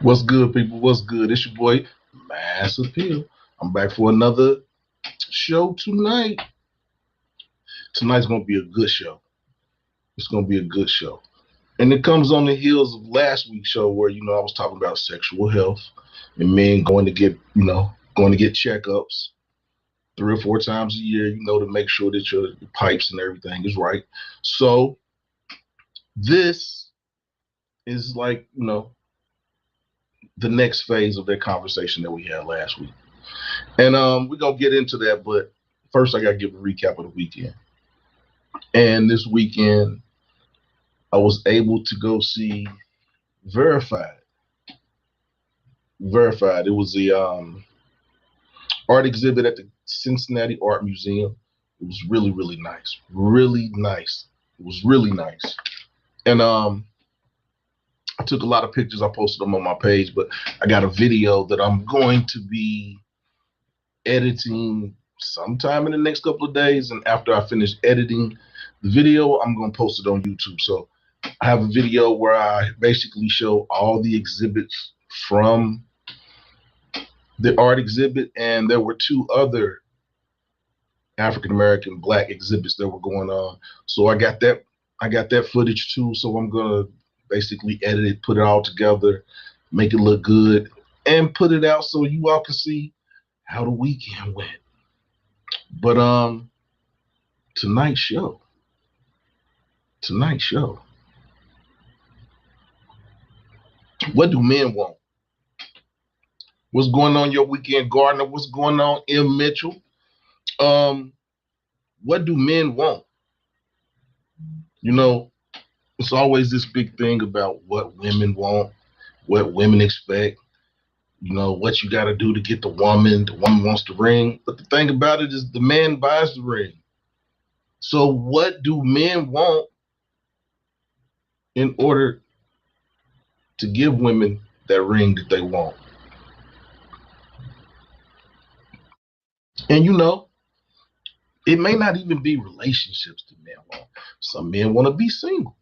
What's good, people? What's good? It's your boy, Mass Appeal. I'm back for another show tonight. Tonight's going to be a good show. It's going to be a good show. And it comes on the heels of last week's show where, I was talking about sexual health and men going to get checkups 3 or 4 times a year, to make sure that your pipes and everything is right. So this is like, the next phase of that conversation that we had last week. And we're going to get into that, but first I got to give a recap of the weekend. And this weekend, I was able to go see Verified. Verified. It was the art exhibit at the Cincinnati Art Museum. It was really, really nice. Really nice. It was really nice. And I took a lot of pictures. I posted them on my page, but I got a video that I'm going to be editing sometime in the next couple of days. And after I finish editing the video, I'm going to post it on YouTube. So I have a video where I basically show all the exhibits from the art exhibit. And there were 2 other African-American Black exhibits that were going on. So I got that footage too. So I'm going to basically edit it, put it all together, make it look good, and put it out so you all can see how the weekend went. But tonight's show. What do men want? What's going on your weekend, Gardner? What's going on, M. Mitchell? What do men want? It's always this big thing about what women want, what women expect, what you got to do to get the woman. The woman wants the ring. But the thing about it is the man buys the ring. So what do men want in order to give women that ring that they want? And it may not even be relationships that men want. Some men want to be single.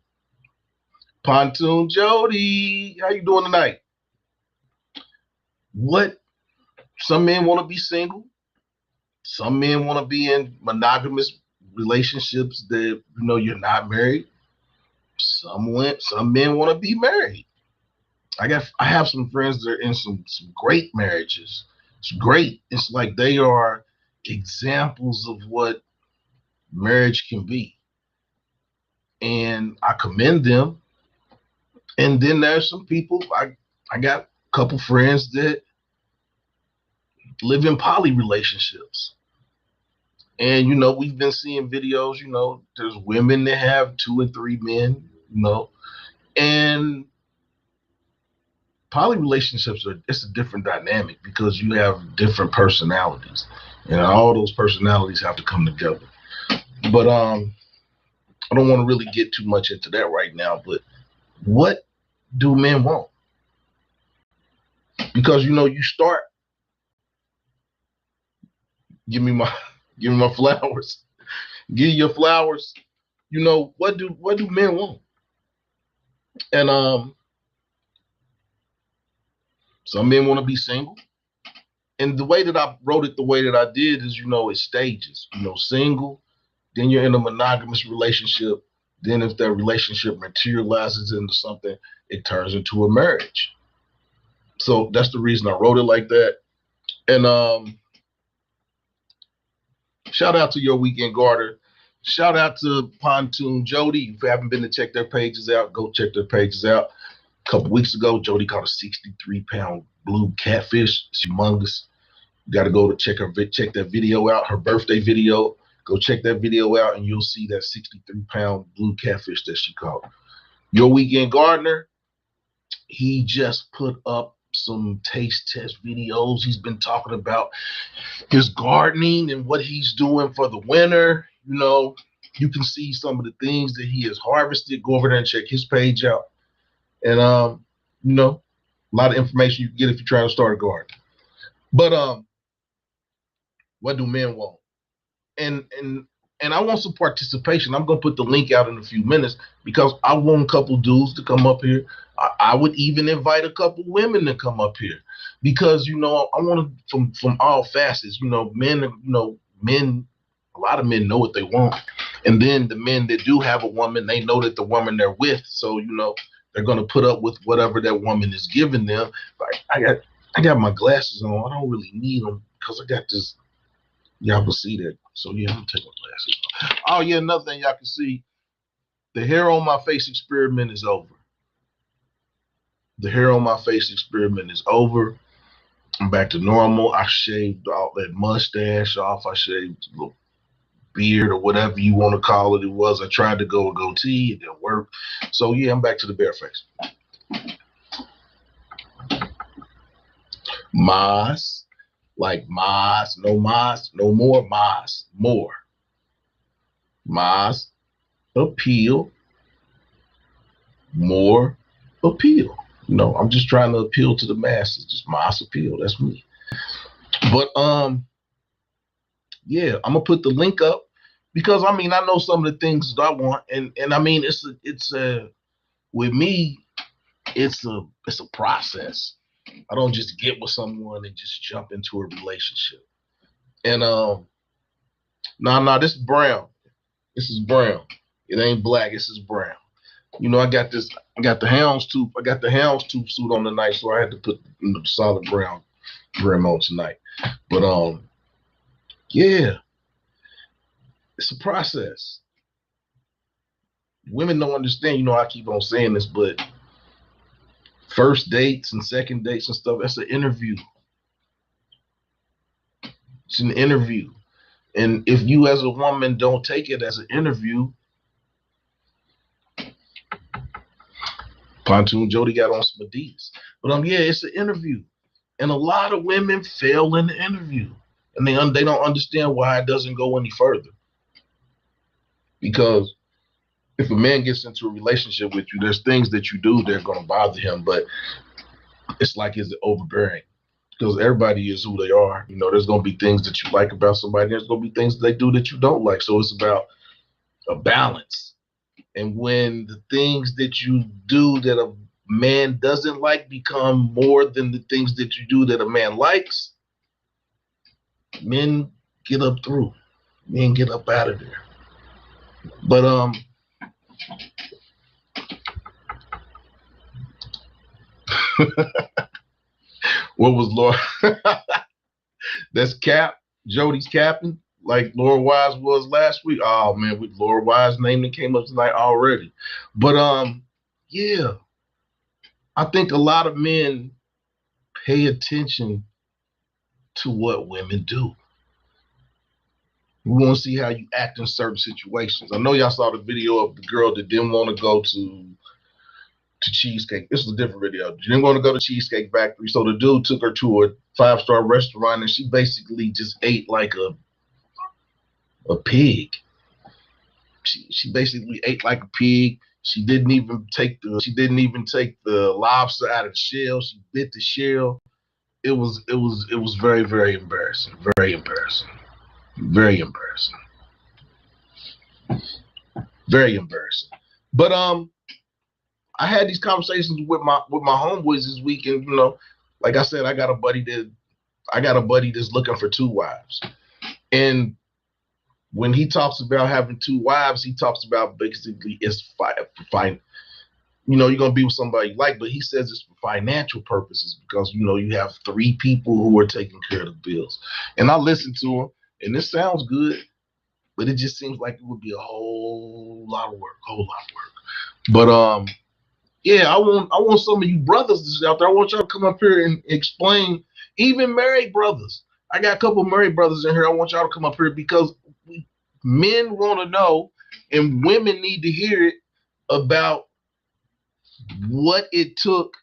Pontoon Jody, how you doing tonight? Some men want to be single. Some men want to be in monogamous relationships that you're not married. Some men want to be married. I have some friends that are in some great marriages. It's great. It's like they are examples of what marriage can be. And I commend them. And then there's some people, I got a couple friends that live in poly relationships. And, we've been seeing videos, there's women that have 2 and 3 men, and poly relationships it's a different dynamic because you have different personalities and all those personalities have to come together. But I don't want to really get too much into that right now, but what do men want? Because you start, give me my flowers. Give you your flowers. What do men want? And some men want to be single. And the way that I wrote it the way that I did is, it's stages. Single, then you're in a monogamous relationship. Then if that relationship materializes into something, it turns into a marriage. So that's the reason I wrote it like that. And shout out to your weekend, Garter. Shout out to Pontoon Jody. If you haven't been to check their pages out, go check their pages out. A couple weeks ago, Jody caught a 63-pound blue catfish. It's humongous. You got to go to check that video out, her birthday video. Go check that video out, and you'll see that 63-pound blue catfish that she caught. Your weekend gardener, he just put up some taste test videos. He's been talking about his gardening and what he's doing for the winter. You can see some of the things that he has harvested. Go over there and check his page out. And, a lot of information you can get if you're trying to start a garden. But what do men want? And and I want some participation. I'm gonna put the link out in a few minutes because I want a couple dudes to come up here. I would even invite a couple women to come up here because I want to from all facets. Men. Men. A lot of men know what they want, and then the men that do have a woman, they know that the woman they're with, so they're gonna put up with whatever that woman is giving them. Like I got my glasses on. I don't really need them because I got this. Y'all can see that. So yeah, I'm gonna take my glasses off. Oh yeah, another thing y'all can see, the hair on my face experiment is over. The hair on my face experiment is over. I'm back to normal. I shaved all that mustache off. I shaved a little beard or whatever you want to call it. I tried to go a goatee. It didn't work. So yeah, I'm back to the bare face. Mas, like Mas, no more Mas, more. Mas, appeal, more appeal. I'm just trying to appeal to the masses. Just Mas appeal. That's me. But yeah, I'm gonna put the link up because I know some of the things that I want, and I mean it's a with me, it's a process. I don't just get with someone and just jump into a relationship. And this is brown. This is brown. It ain't black. This is brown. I got the houndstooth. I got the houndstooth suit on tonight, so I had to put the solid brown brim on tonight. But yeah, it's a process. Women don't understand. I keep on saying this, but first dates and second dates and stuff, that's an interview. It's an interview. And if you as a woman don't take it as an interview, Pontoon Jody got on some Adidas. But yeah, it's an interview. And a lot of women fail in the interview. And they don't understand why it doesn't go any further. Because if a man gets into a relationship with you, there's things that you do that are going to bother him, but it's like, is it overbearing? Because everybody is who they are. There's going to be things that you like about somebody. There's going to be things that they do that you don't like. So it's about a balance. And when the things that you do that a man doesn't like become more than the things that you do that a man likes, men get up through. Men get up out of there. But what was Laura? That's Cap. Jody's capping like Laura Wise was last week. Oh man, with Laura Wise name that came up tonight already. But yeah, I think a lot of men pay attention to what women do. We want to see how you act in certain situations. I know y'all saw the video of the girl that didn't want to go to Cheesecake. This was a different video. She didn't want to go to Cheesecake Factory, so the dude took her to a 5-star restaurant, and she basically just ate like a pig. She basically ate like a pig. She didn't even take the lobster out of the shell. She bit the shell. It was very, very embarrassing. Very embarrassing. Very embarrassing. Very embarrassing. But I had these conversations with my homeboys this week, and like I said, I got a buddy that's looking for 2 wives. And when he talks about having 2 wives, he talks about basically it's fine. You're gonna be with somebody you like, but he says it's for financial purposes because you have 3 people who are taking care of the bills. And I listened to him, and this sounds good, but it just seems like it would be a whole lot of work. But yeah, I want some of you brothers out there. I want y'all to come up here and explain. Even married brothers. I got a couple married brothers in here. I want y'all to come up here because men want to know, and women need to hear it about what it took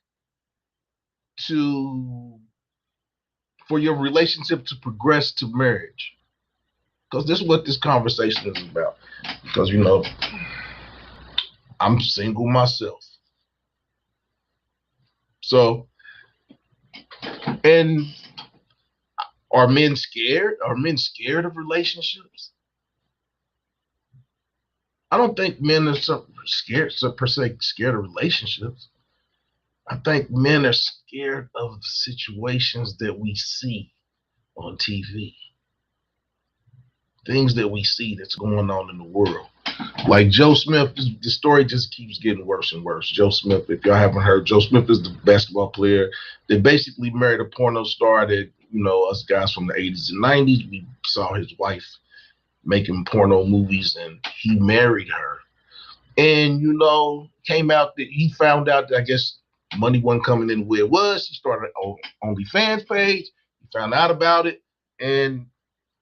for your relationship to progress to marriage. Because this is what this conversation is about. Because I'm single myself. So, and are men scared? Are men scared of relationships? I don't think men are scared, per se, scared of relationships. I think men are scared of the situations that we see on TV, things that we see that's going on in the world. Like Joe Smith, the story just keeps getting worse and worse. Joe Smith, if y'all haven't heard, Joe Smith is the basketball player that basically married a porno star that, us guys from the 80s and 90s, we saw his wife making porno movies and he married her. And, came out that he found out that I guess money wasn't coming in where it was. He started an OnlyFans page. He found out about it. And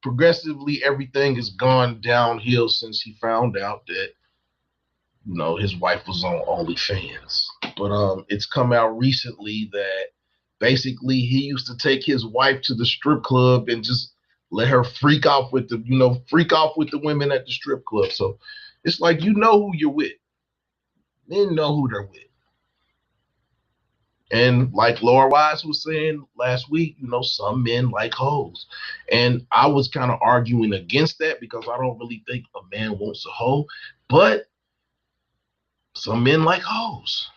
progressively, everything has gone downhill since he found out that, his wife was on OnlyFans. But it's come out recently that basically he used to take his wife to the strip club and just let her freak off with the women at the strip club. So it's like, who you're with. Men know who they're with. And like Laura Wise was saying last week, some men like hoes. And I was kind of arguing against that because I don't really think a man wants a hoe. But some men like hoes.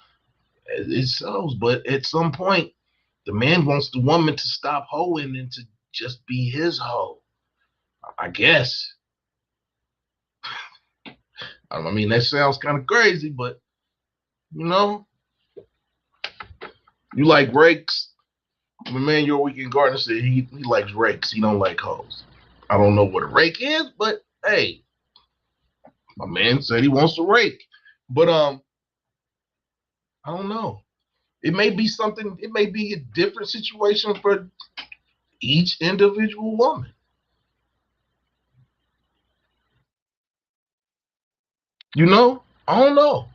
It's hoes. But at some point, the man wants the woman to stop hoeing and to just be his hoe. I guess. I mean, that sounds kind of crazy, but, you like rakes. My man, Your Weekend Gardener said he likes rakes. He don't like hoes. I don't know what a rake is, but hey, my man said he wants a rake. But I don't know. It may be something. It may be a different situation for each individual woman. I don't know.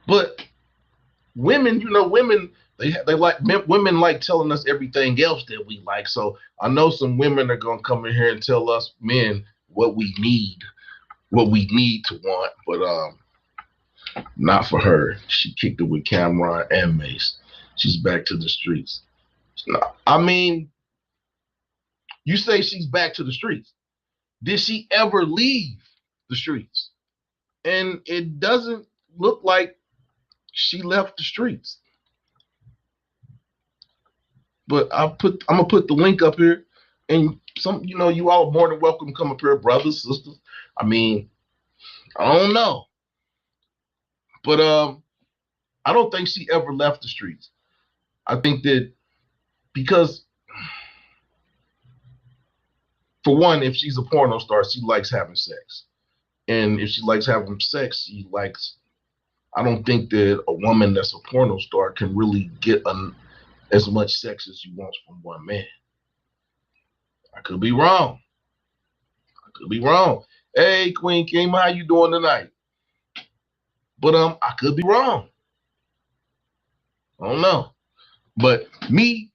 But women, women they like women like telling us everything else that we like. So I know some women are gonna come in here and tell us men what we need to want, but not for her. She kicked it with Cameron and Mace. She's back to the streets. I mean, you say she's back to the streets. Did she ever leave the streets? And it doesn't look like she left the streets. But I'm gonna put the link up here, and you all are more than welcome to come up here, brothers, sisters. I mean, I don't know, but I don't think she ever left the streets. I think that because, for one, if she's a porno star, she likes having sex, and if she likes having sex, I don't think that a woman that's a porno star can really get as much sex as you want from one man. I could be wrong. Hey, Queen Kim, how you doing tonight? But I could be wrong. I don't know. But me,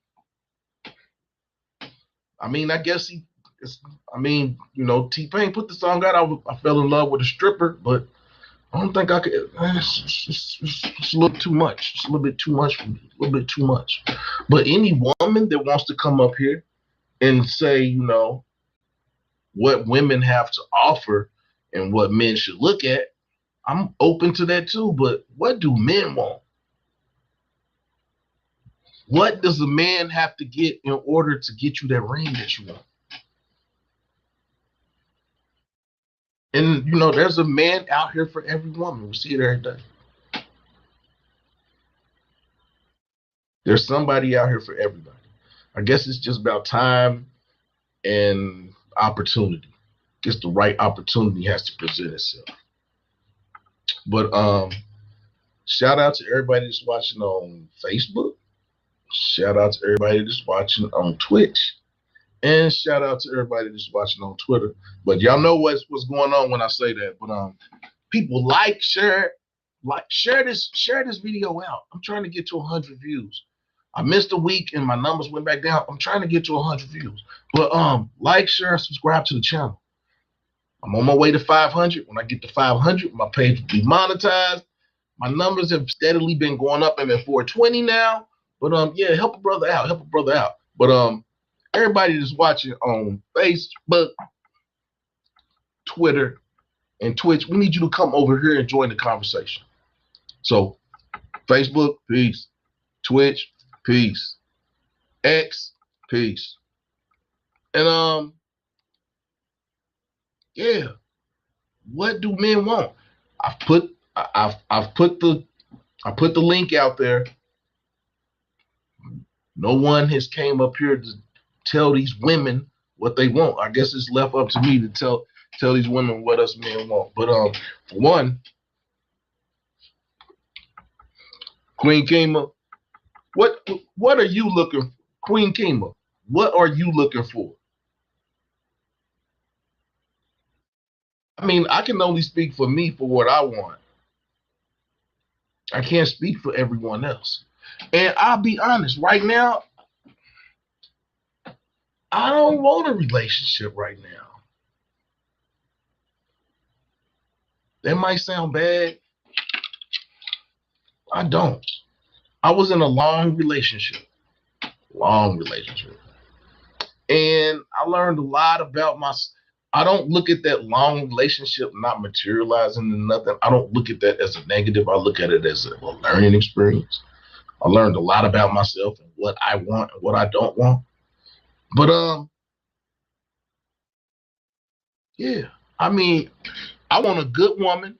I mean, I guess T-Pain put the song out. I fell in love with a stripper, but I don't think I could. It's a little too much. It's a little bit too much for me. A little bit too much. But any woman that wants to come up here and say, what women have to offer and what men should look at, I'm open to that too. But what do men want? What does a man have to get in order to get you that ring that you want? And, there's a man out here for every woman. We see it every day. There's somebody out here for everybody. I guess it's just about time and opportunity. Just the right opportunity has to present itself. But shout out to everybody that's watching on Facebook. Shout out to everybody that's watching on Twitch. And shout out to everybody that's watching on Twitter. But y'all know what's going on when I say that. But people share this video out. I'm trying to get to 100 views. I missed a week and my numbers went back down. I'm trying to get to 100 views. But share, subscribe to the channel. I'm on my way to 500. When I get to 500, my page will be monetized. My numbers have steadily been going up. I'm at 420 now. But yeah, help a brother out. But everybody that's watching on Facebook, Twitter, and Twitch, we need you to come over here and join the conversation. So Facebook, peace. Twitch, peace. X, peace. And yeah, what do men want? I've put the link out there. No one has came up here to tell these women what they want. I guess it's left up to me to tell these women what us men want. But for one, Queen Kima, what are you looking for? Queen Kima, what are you looking for? I mean, I can only speak for me for what I want. I can't speak for everyone else. And I'll be honest, right now, I don't want a relationship right now. That might sound bad. I don't. I was in a long relationship. And I learned a lot about myself. I don't look at that long relationship not materializing into nothing. I don't look at that as a negative. I look at it as a learning experience. I learned a lot about myself and what I want and what I don't want. But yeah. I mean, I want a good woman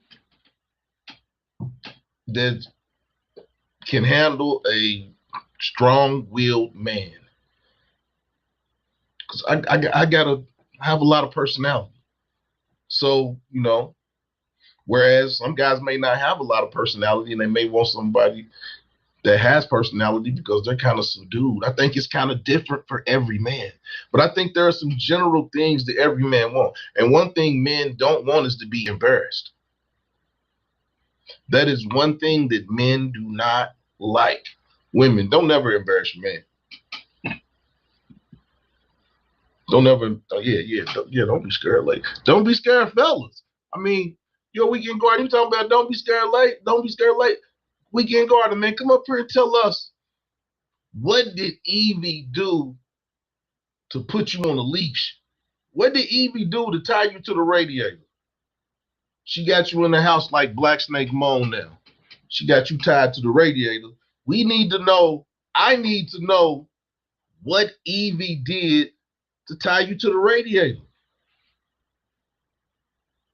that can handle a strong-willed man. Because I gotta have a lot of personality. So, whereas some guys may not have a lot of personality and they may want somebody that has personality because they're kind of subdued. I think it's kind of different for every man. But I think there are some general things that every man wants. And one thing men don't want is to be embarrassed. That is one thing that men do not like. Women, don't never embarrass a man. Don't ever, don't be scared late. Don't be scared, fellas. I mean, Weekend Garden, you talking about don't be scared late? Don't be scared late. Weekend Garden, man, come up here and tell us, what did Evie do to put you on a leash? What did Evie do to tie you to the radiator? She got you in the house like Black Snake Moan now. She got you tied to the radiator. We need to know, I need to know what Evie did to tie you to the radiator.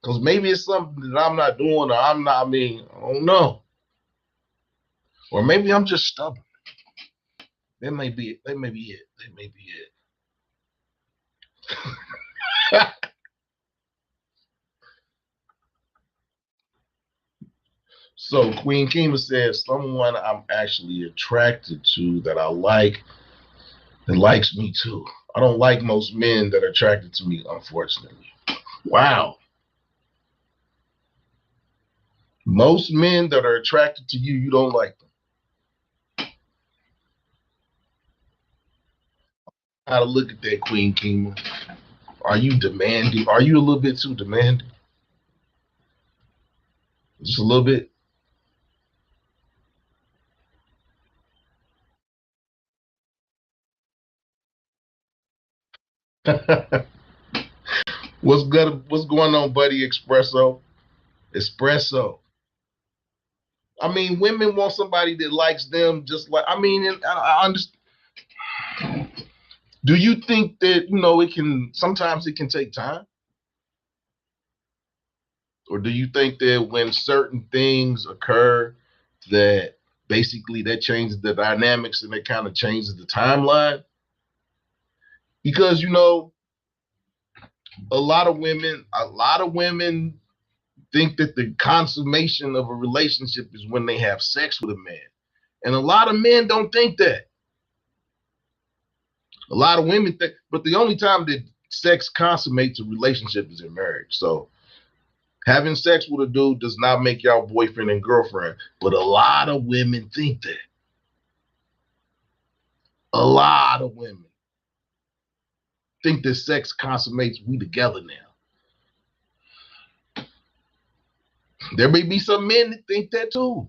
Because maybe it's something that I'm not doing, or I don't know. Or maybe I'm just stubborn. That may be it. That may be it. So Queen Kima says, someone I'm actually attracted to that I like and likes me too. I don't like most men that are attracted to me, unfortunately. Wow. Most men that are attracted to you, you don't like them. How to look at that, Queen Kima? Are you demanding? Are you a little bit too demanding? Just a little bit? What's good? What's going on, buddy? Espresso. I mean, women want somebody that likes them just like. I mean, I understand. Do you think that it can sometimes it can take time, or do you think that when certain things occur, that basically that changes the dynamics and it kind of changes the timeline? Because a lot of women think that the consummation of a relationship is when they have sex with a man. And a lot of men don't think that. A lot of women think, but the only time that sex consummates a relationship is in marriage. So having sex with a dude does not make y'all boyfriend and girlfriend. But a lot of women think that. A lot of women think that sex consummates we together now. There may be some men that think that too.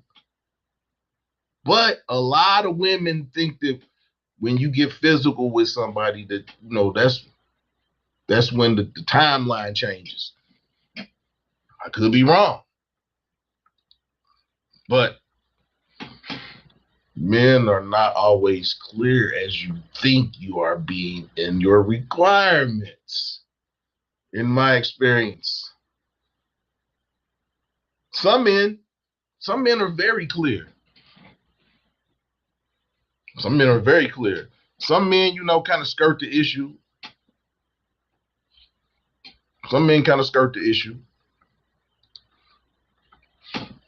But a lot of women think that when you get physical with somebody, that that's when the timeline changes. I could be wrong. But men are not always clear as you think you are being in your requirements, in my experience. Some men are very clear. Some men are very clear. Some men, kind of skirt the issue. Some men kind of skirt the issue.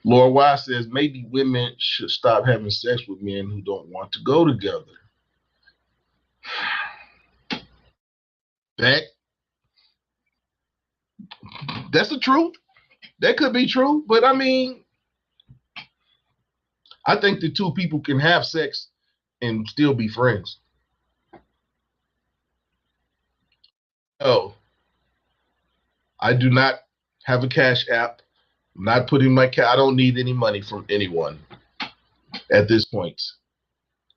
Laura Wise says maybe women should stop having sex with men who don't want to go together. That's the truth. That could be true. But I mean, I think the two people can have sex and still be friends. Oh, I do not have a cash app. I'm not putting I don't need any money from anyone at this point.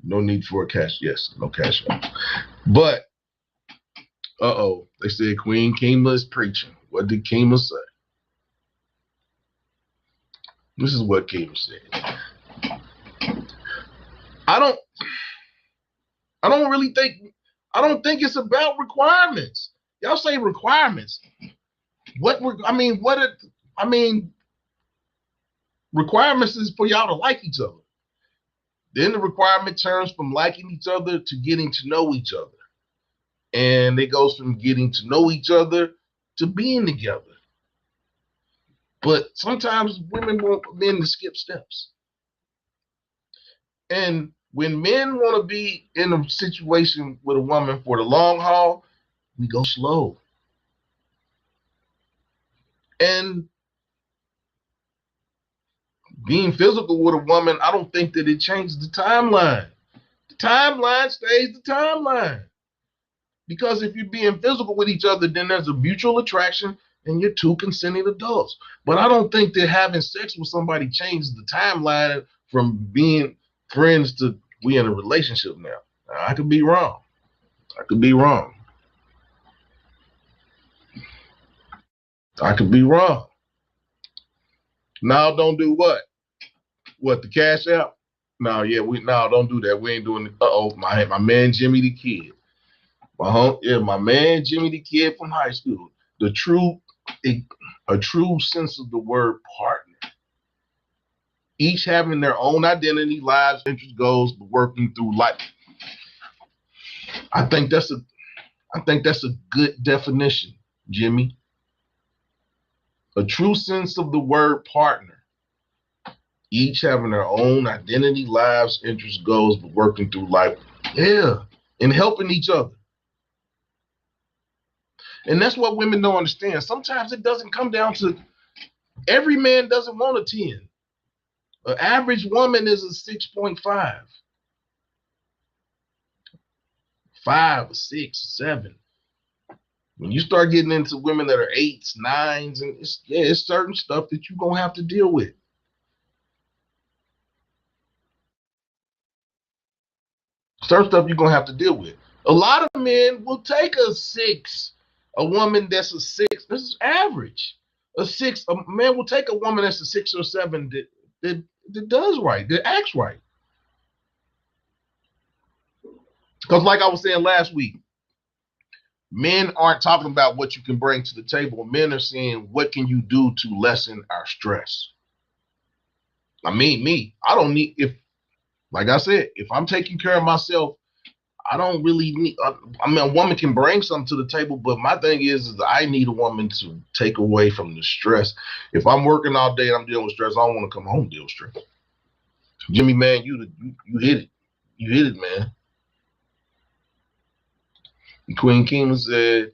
No need for a cash. Yes, no cash app. But, they said Queen Kima is preaching. What did Kima say? This is what Kima said. I don't think it's about requirements. Y'all say requirements. Requirements is for y'all to like each other. Then the requirement turns from liking each other to getting to know each other. And it goes from getting to know each other to being together. But sometimes women want men to skip steps. And when men want to be in a situation with a woman for the long haul, we go slow. And being physical with a woman, I don't think that it changes the timeline. The timeline stays the timeline. Because if you're being physical with each other, then there's a mutual attraction and you're two consenting adults. But I don't think that having sex with somebody changes the timeline from being friends to we in a relationship now. I could be wrong. I could be wrong. Now don't do what? What, the Cash App? No, don't do that. We ain't doing it. My man Jimmy the Kid. My man Jimmy the Kid from high school. A true sense of the word partner. Each having their own identity, lives, interests, goals, but working through life. I think that's a good definition, Jimmy. A true sense of the word partner. Each having their own identity, lives, interests, goals, but working through life. Yeah, and helping each other. And that's what women don't understand. Sometimes it doesn't come down to every man doesn't want a 10. An average woman is a 6.5. 5, 6, 7. When you start getting into women that are 8s, 9s, and it's certain stuff that you're going to have to deal with. Certain stuff you're going to have to deal with. A lot of men will take a 6. A woman that's a 6. This is average. A 6. A man will take a woman that's a 6 or 7 that does right, that acts right. Because like I was saying last week, men aren't talking about what you can bring to the table. Men are saying, what can you do to lessen our stress? I mean, I don't need, like I said, if I'm taking care of myself, I don't really need, a woman can bring something to the table, but my thing is I need a woman to take away from the stress. If I'm working all day and I'm dealing with stress, I don't want to come home and deal with stress. Jimmy, man, you hit it. You hit it, man. Queen Kima said,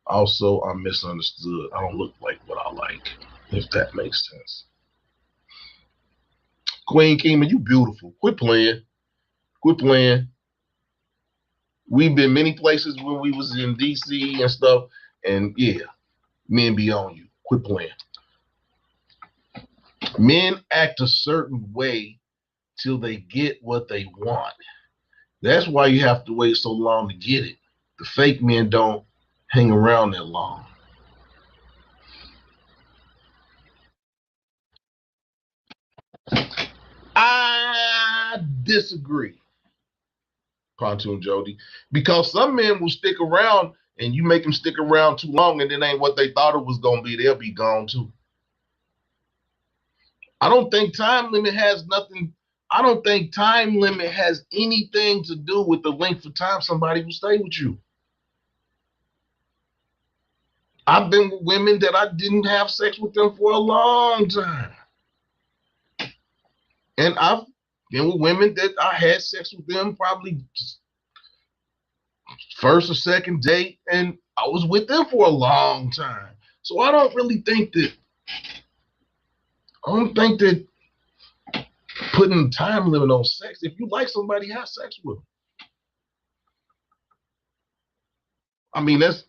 also, I'm misunderstood. I don't look like what I like, if that makes sense. Queen Kima, you beautiful. Quit playing. We've been many places when we was in D.C. and stuff, and yeah, men be on you. Quit playing. Men act a certain way till they get what they want. That's why you have to wait so long to get it. The fake men don't hang around that long. disagree, Pontoon Jody, because some men will stick around and you make them stick around too long and it ain't what they thought it was going to be. They'll be gone too. I don't think time limit has anything to do with the length of time somebody will stay with you. I've been with women that I didn't have sex with them for a long time. And I've been with women that I had sex with them probably first or second date, and I was with them for a long time. So I don't think that putting a time limit on sex. If you like somebody, have sex with them. I mean, that's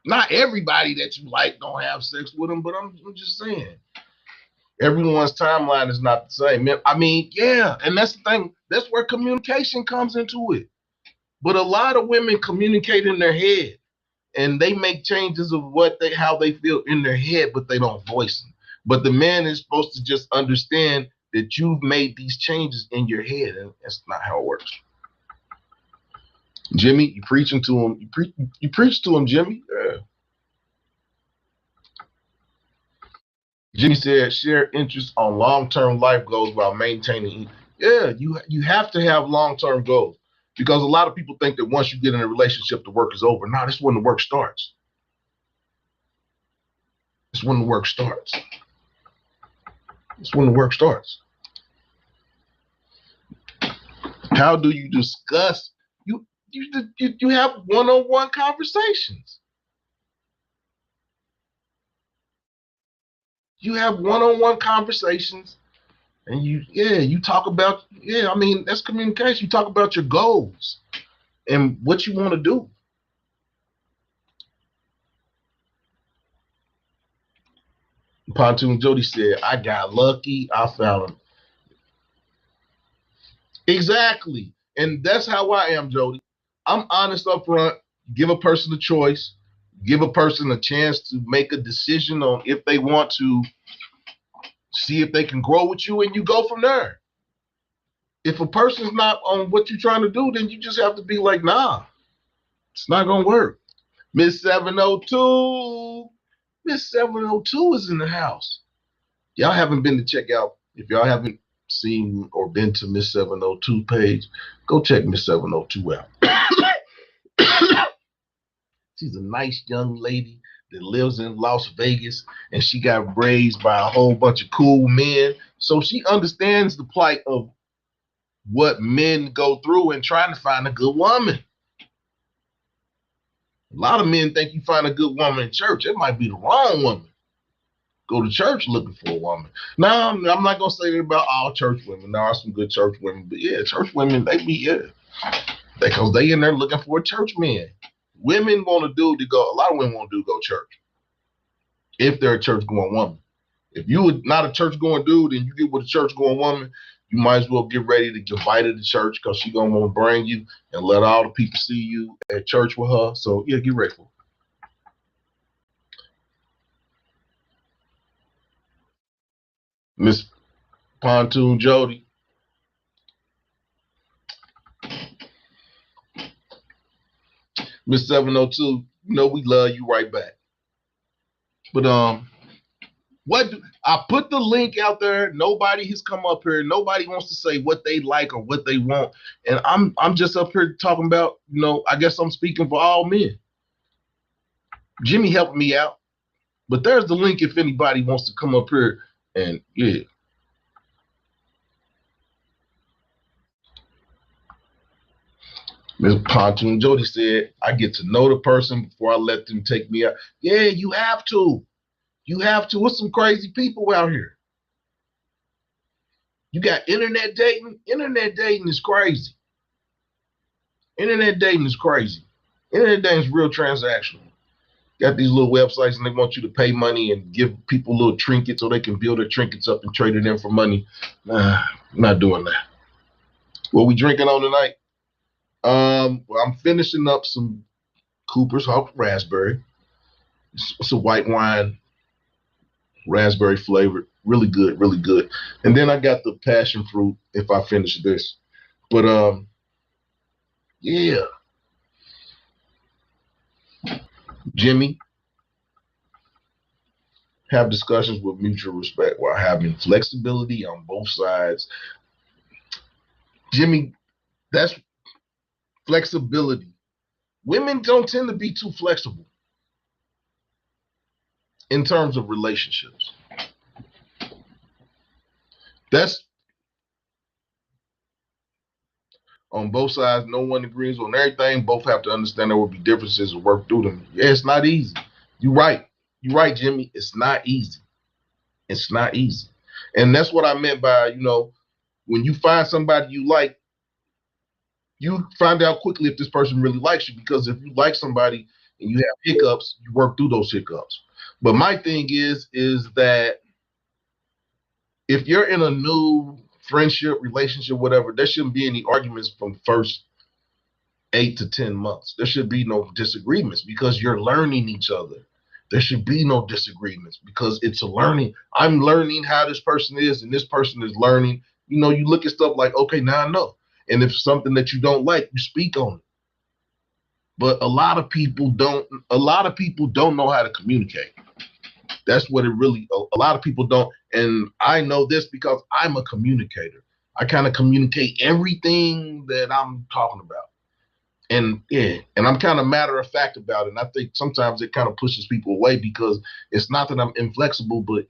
not everybody that you like don't have sex with them, but I'm just saying. Everyone's timeline is not the same. I mean, yeah, and that's the thing. That's where communication comes into it. But a lot of women communicate in their head, and they make changes of how they feel in their head, but they don't voice them. But the man is supposed to just understand that you've made these changes in your head, and that's not how it works. Jimmy, you preaching to him. You preach to him, Jimmy. Yeah. Jimmy said, share interest on long-term life goals while maintaining. Yeah, you have to have long-term goals, because a lot of people think that once you get in a relationship, the work is over. No, that's when the work starts. It's when the work starts. It's when the work starts. How do you discuss? You have one-on-one conversations. You have one-on-one conversations, and you talk about, I mean, that's communication. You talk about your goals and what you want to do. Pontoon Jody said, I got lucky. I found him. Exactly. And that's how I am, Jody. I'm honest up front, give a person a choice, give a person a chance to make a decision on if they want to see if they can grow with you, and you go from there. If a person's not on what you're trying to do, then you just have to be like, nah, it's not going to work. Miss 702. Miss 702 is in the house. Y'all haven't been to check out. If y'all haven't seen or been to Miss 702 page, go check Miss 702 out. She's a nice young lady that lives in Las Vegas, and she got raised by a whole bunch of cool men. So she understands the plight of what men go through in trying to find a good woman. A lot of men think you find a good woman in church. It might be the wrong woman. Go to church looking for a woman. Now, I'm not going to say that about all church women. There are some good church women. But yeah, church women, because they in there looking for a church man. Women want a dude to go, a lot of women want a dude to go to church. If they're a church going woman. If you are not a church going dude and you get with a church going woman, you might as well get ready to invite her to church, because she's going to want to bring you and let all the people see you at church with her. So yeah, get ready for it. Miss Pontoon Jody. Miss 702, we love you right back. But I put the link out there. Nobody has come up here. Nobody wants to say what they like or what they want. And I'm just up here talking about, I guess I'm speaking for all men. Jimmy helped me out. But there's the link if anybody wants to come up here and yeah. Ms. Pontoon Jody said, I get to know the person before I let them take me out. Yeah, you have to. You have to. What's some crazy people out here? You got internet dating. Internet dating is crazy. Internet dating is crazy. Internet dating is real transactional. Got these little websites and they want you to pay money and give people little trinkets so they can build their trinkets up and trade it in for money. Nah, I'm not doing that. What we drinking on tonight? Well, I'm finishing up some Cooper's Hawk Raspberry. It's a white wine, raspberry flavored, Really good, really good. And then I got the passion fruit if I finish this. But yeah, Jimmy, have discussions with mutual respect while having flexibility on both sides. Jimmy, that's flexibility. Women don't tend to be too flexible in terms of relationships. That's on both sides. No one agrees on everything. Both have to understand there will be differences and work through them. Yeah, it's not easy. You're right. You're right, Jimmy. It's not easy. It's not easy. And that's what I meant by, when you find somebody you like, you find out quickly if this person really likes you, because if you like somebody and you have hiccups, you work through those hiccups. But my thing is that if you're in a new friendship, relationship, whatever, there shouldn't be any arguments from the first 8 to 10 months. There should be no disagreements because you're learning each other. There should be no disagreements because it's a learning. I'm learning how this person is and this person is learning. You look at stuff like, okay, now I know. And if something that you don't like, you speak on it. But a lot of people don't know how to communicate. That's what it really, a lot of people don't. And I know this because I'm a communicator. I kind of communicate everything that I'm talking about. And I'm kind of matter of fact about it. And I think sometimes it kind of pushes people away because it's not that I'm inflexible, but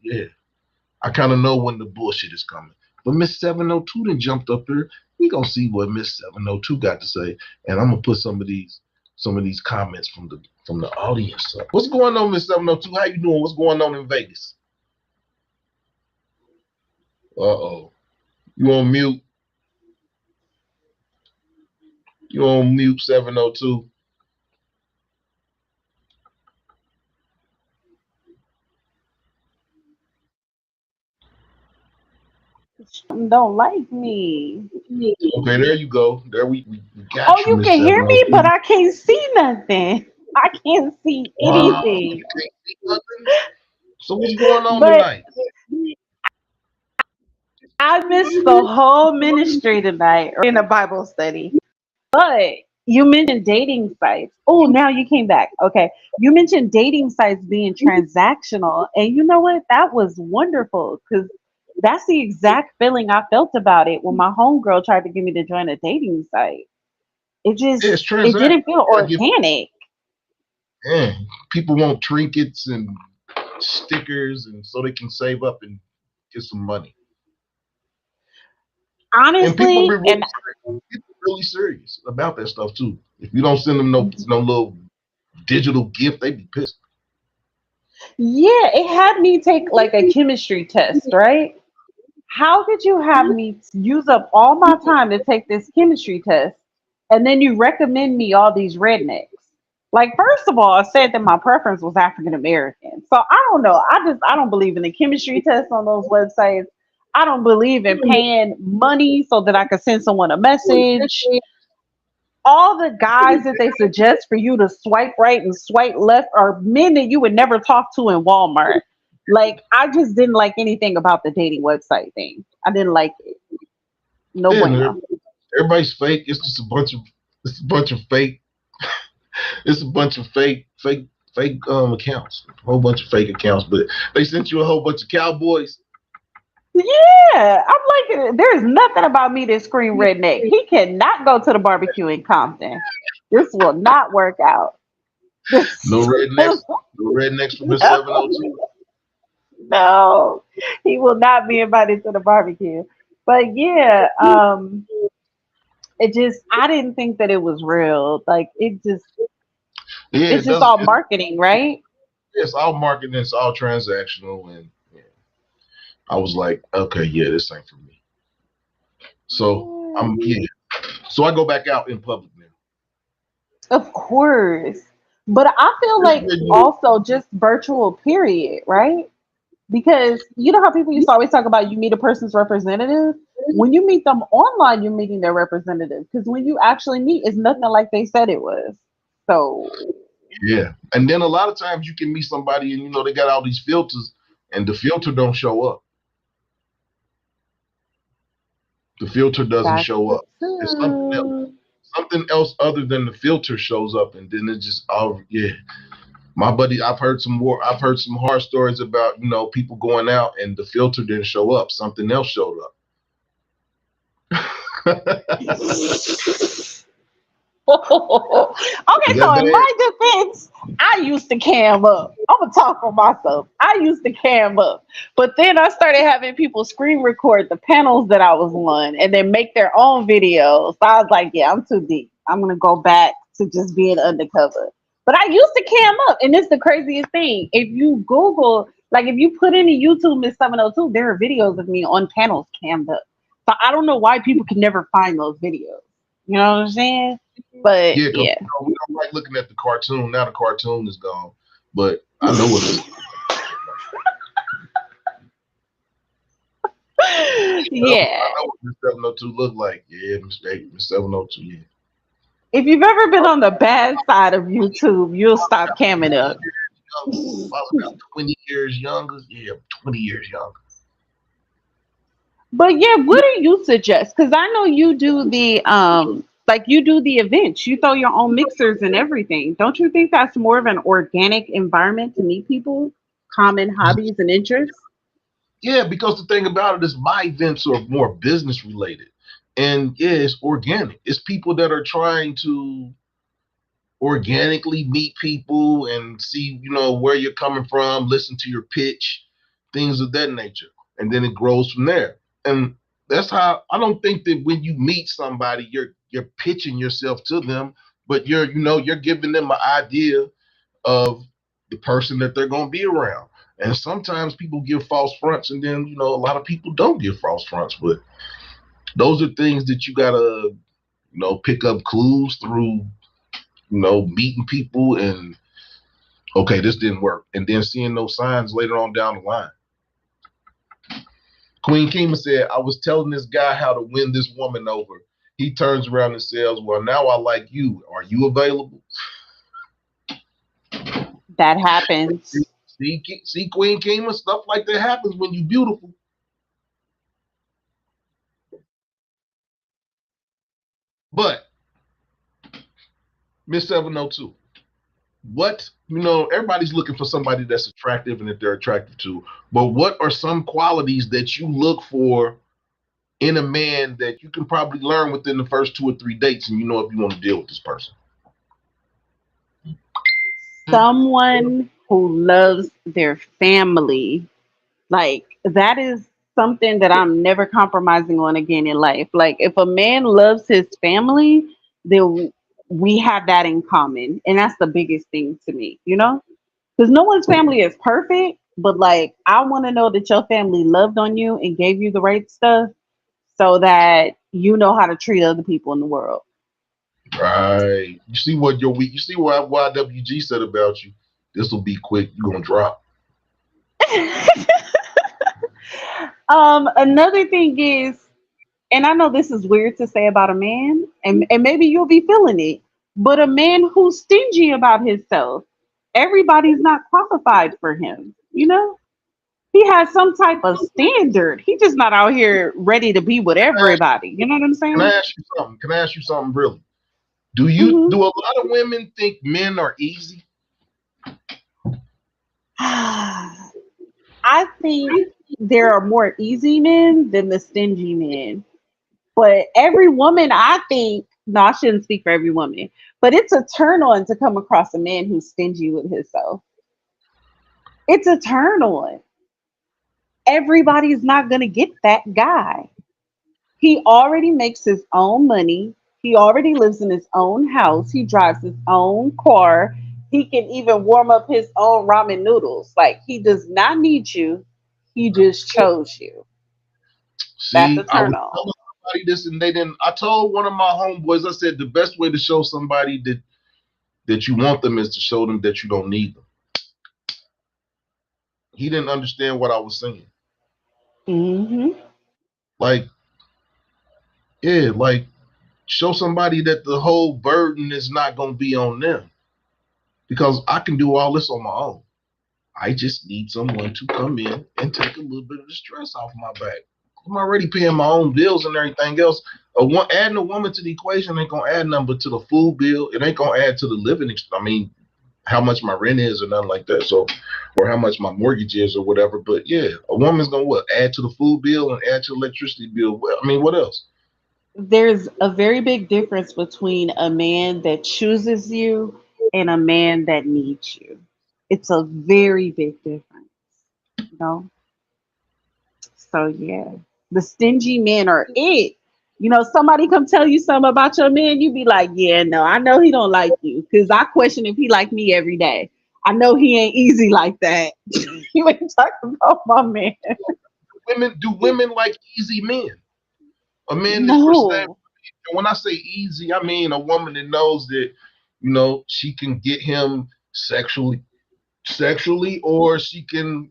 I kind of know when the bullshit is coming. But Miss 702 then jumped up here. We gonna see what Miss 702 got to say, and I'm gonna put some of these comments from the audience up. What's going on, Miss 702? How you doing? What's going on in Vegas? Uh-oh. You on mute? You on mute, 702? Don't like me. Okay, there you go. There we Oh, got you, you Miss can hear me, but 702. I can't see nothing. I can't see Wow, you anything. can't see nothing? So what's going on But tonight? I missed the whole ministry tonight or in a Bible study. But you mentioned dating sites. Oh, now you came back. Okay. You mentioned dating sites being transactional. And you know what? That was wonderful because that's the exact feeling I felt about it when my homegirl tried to get me to join a dating site. Yeah, it's It transactional. didn't feel You gotta give, organic. yeah, people want trinkets and stickers, and so they can save up and get some money. And Honestly, and people really serious about that stuff too. If you don't send them no little digital gift, they be pissed. yeah, it had me take like a chemistry test, right? How did you have me use up all my time to take this chemistry test and then you recommend me all these rednecks? Like, first of all, I said that my preference was African American. So I don't know. I don't believe in the chemistry test on those websites. I don't believe in paying money so that I could send someone a message. All the guys that they suggest for you to swipe right and swipe left are men that you would never talk to in Walmart. Like, I just didn't like anything about the dating website thing. I didn't like it. No Yeah, and bueno. everybody's fake. It's a bunch of fake. It's a bunch of fake accounts. A whole bunch of fake accounts, but they sent you a whole bunch of cowboys. Yeah, I'm like, there's nothing about me that scream redneck. He cannot go to the barbecue in Compton. This will not work out. No This, rednecks. No rednecks from Miss no, 702. no, he will not be invited to the barbecue. But yeah, it just I didn't think that it was real. Like Yeah, it's it just does. all marketing, right? It's all marketing. It's all transactional, and yeah, I was like, okay, yeah, this ain't for me. So Yeah, So I go back out in public now. of course. But I feel This like video, also just virtual period, right? Because you know how people used to always talk about you meet a person's representative? When you meet them online, you're meeting their representative. Because when you actually meet, it's nothing like they said it was. So yeah. And then a lot of times you can meet somebody and they got all these filters, and the filter don't show up. The filter doesn't That's show the up. It's something else. truth. Something else other than the filter shows up, and then it just, oh yeah. My buddy, I've heard some horror stories about, people going out and the filter didn't show up. Something else showed up. Okay, Is that so in bad? my defense, I used to cam up. I'm gonna talk for myself. I used to cam up, but then I started having people screen record the panels that I was on, and then make their own videos. So I was like, yeah, I'm too deep. I'm gonna go back to just being undercover. But I used to cam up, and it's the craziest thing. If you Google, like, if you put in a YouTube Miss 702, there are videos of me on panels cammed up. So I don't know why people can never find those videos. You know what I'm saying? But Yeah, because yeah. we don't like looking at the cartoon. Now the cartoon is gone, but I know what Miss. Yeah. I know what Miss 702 look like. Yeah, Miss 702. Yeah. If you've ever been on the bad side of YouTube, you'll stop camming up. Probably about 20 years younger. Yeah, 20 years younger. But yeah, what do you suggest? Because I know you do the like you do the events. You throw your own mixers and everything. Don't you think that's more of an organic environment to meet people, common hobbies and interests? Yeah, because the thing about it is my events are more business related. And yeah, it's organic. It's people that are trying to organically meet people and see, where you're coming from, listen to your pitch, things of that nature. And then it grows from there. And that's how I don't think that when you meet somebody, you're pitching yourself to them, but you're giving them an idea of the person that they're gonna be around. And sometimes people give false fronts, and then a lot of people don't give false fronts. But those are things that you gotta pick up clues through meeting people and okay, this didn't work, and then seeing those signs later on down the line. Queen Kima said, I was telling this guy how to win this woman over. He turns around and says, well, now I like you. Are you available? That happens. See, Queen Kima, stuff like that happens when you beautiful. But Miss 702, what, everybody's looking for somebody that's attractive and that they're attractive to. But what are some qualities that you look for in a man that you can probably learn within the first 2 or 3 dates, and if you want to deal with this person? Someone who loves their family. Like that is something that I'm never compromising on again in life. Like if a man loves his family, then we have that in common. And that's the biggest thing to me, you know? Because no one's family is perfect, but like I want to know that your family loved on you and gave you the right stuff so that you know how to treat other people in the world. Right. You see what you see what YWG said about you. This will be quick. You're gonna drop. Another thing is, and I know this is weird to say about a man, and maybe you'll be feeling it, but a man who's stingy about himself, everybody's not qualified for him. You know, he has some type of standard. He's just not out here ready to be with everybody. You know what I'm Can I saying? ask you something? Can I ask you something really? Do Hmm. a lot of women think men are easy? I think there are more easy men than the stingy men. But every woman, I think, no, I shouldn't speak for every woman, but it's a turn on to come across a man who's stingy with himself. It's a turn on. Everybody's not going to get that guy. He already makes his own money. He already lives in his own house. He drives his own car. He can even warm up his own ramen noodles. Like, he does not need you. He just chose you. That's a See, I turn was on. telling somebody this and they didn't. I told one of my homeboys, I said the best way to show somebody that you want them is to show them that you don't need them. He didn't understand what I was saying. Hmm. Like, yeah, like show somebody that the whole burden is not gonna be on them. Because I can do all this on my own. I just need someone to come in and take a little bit of the stress off my back. I'm already paying my own bills and everything else. Adding a woman to the equation ain't gonna add nothing but to the food bill. It ain't gonna add to the living. I mean, how much my rent is or nothing like that. So, or how much my mortgage is or whatever. But yeah, a woman's gonna what? Add to the food bill and add to the electricity bill. Well, I mean, what else? There's a very big difference between a man that chooses you and a man that needs you. It's a very big difference, you know? So yeah, the stingy men are it. You know, somebody come tell you something about your man, you be like, yeah, no, I know he don't like you because I question if he like me every day. I know he ain't easy like that. You ain't talking about my man. Do women like easy men? A man that's percent. No, When I say easy, I mean a woman that knows that, she can get him sexually, or she can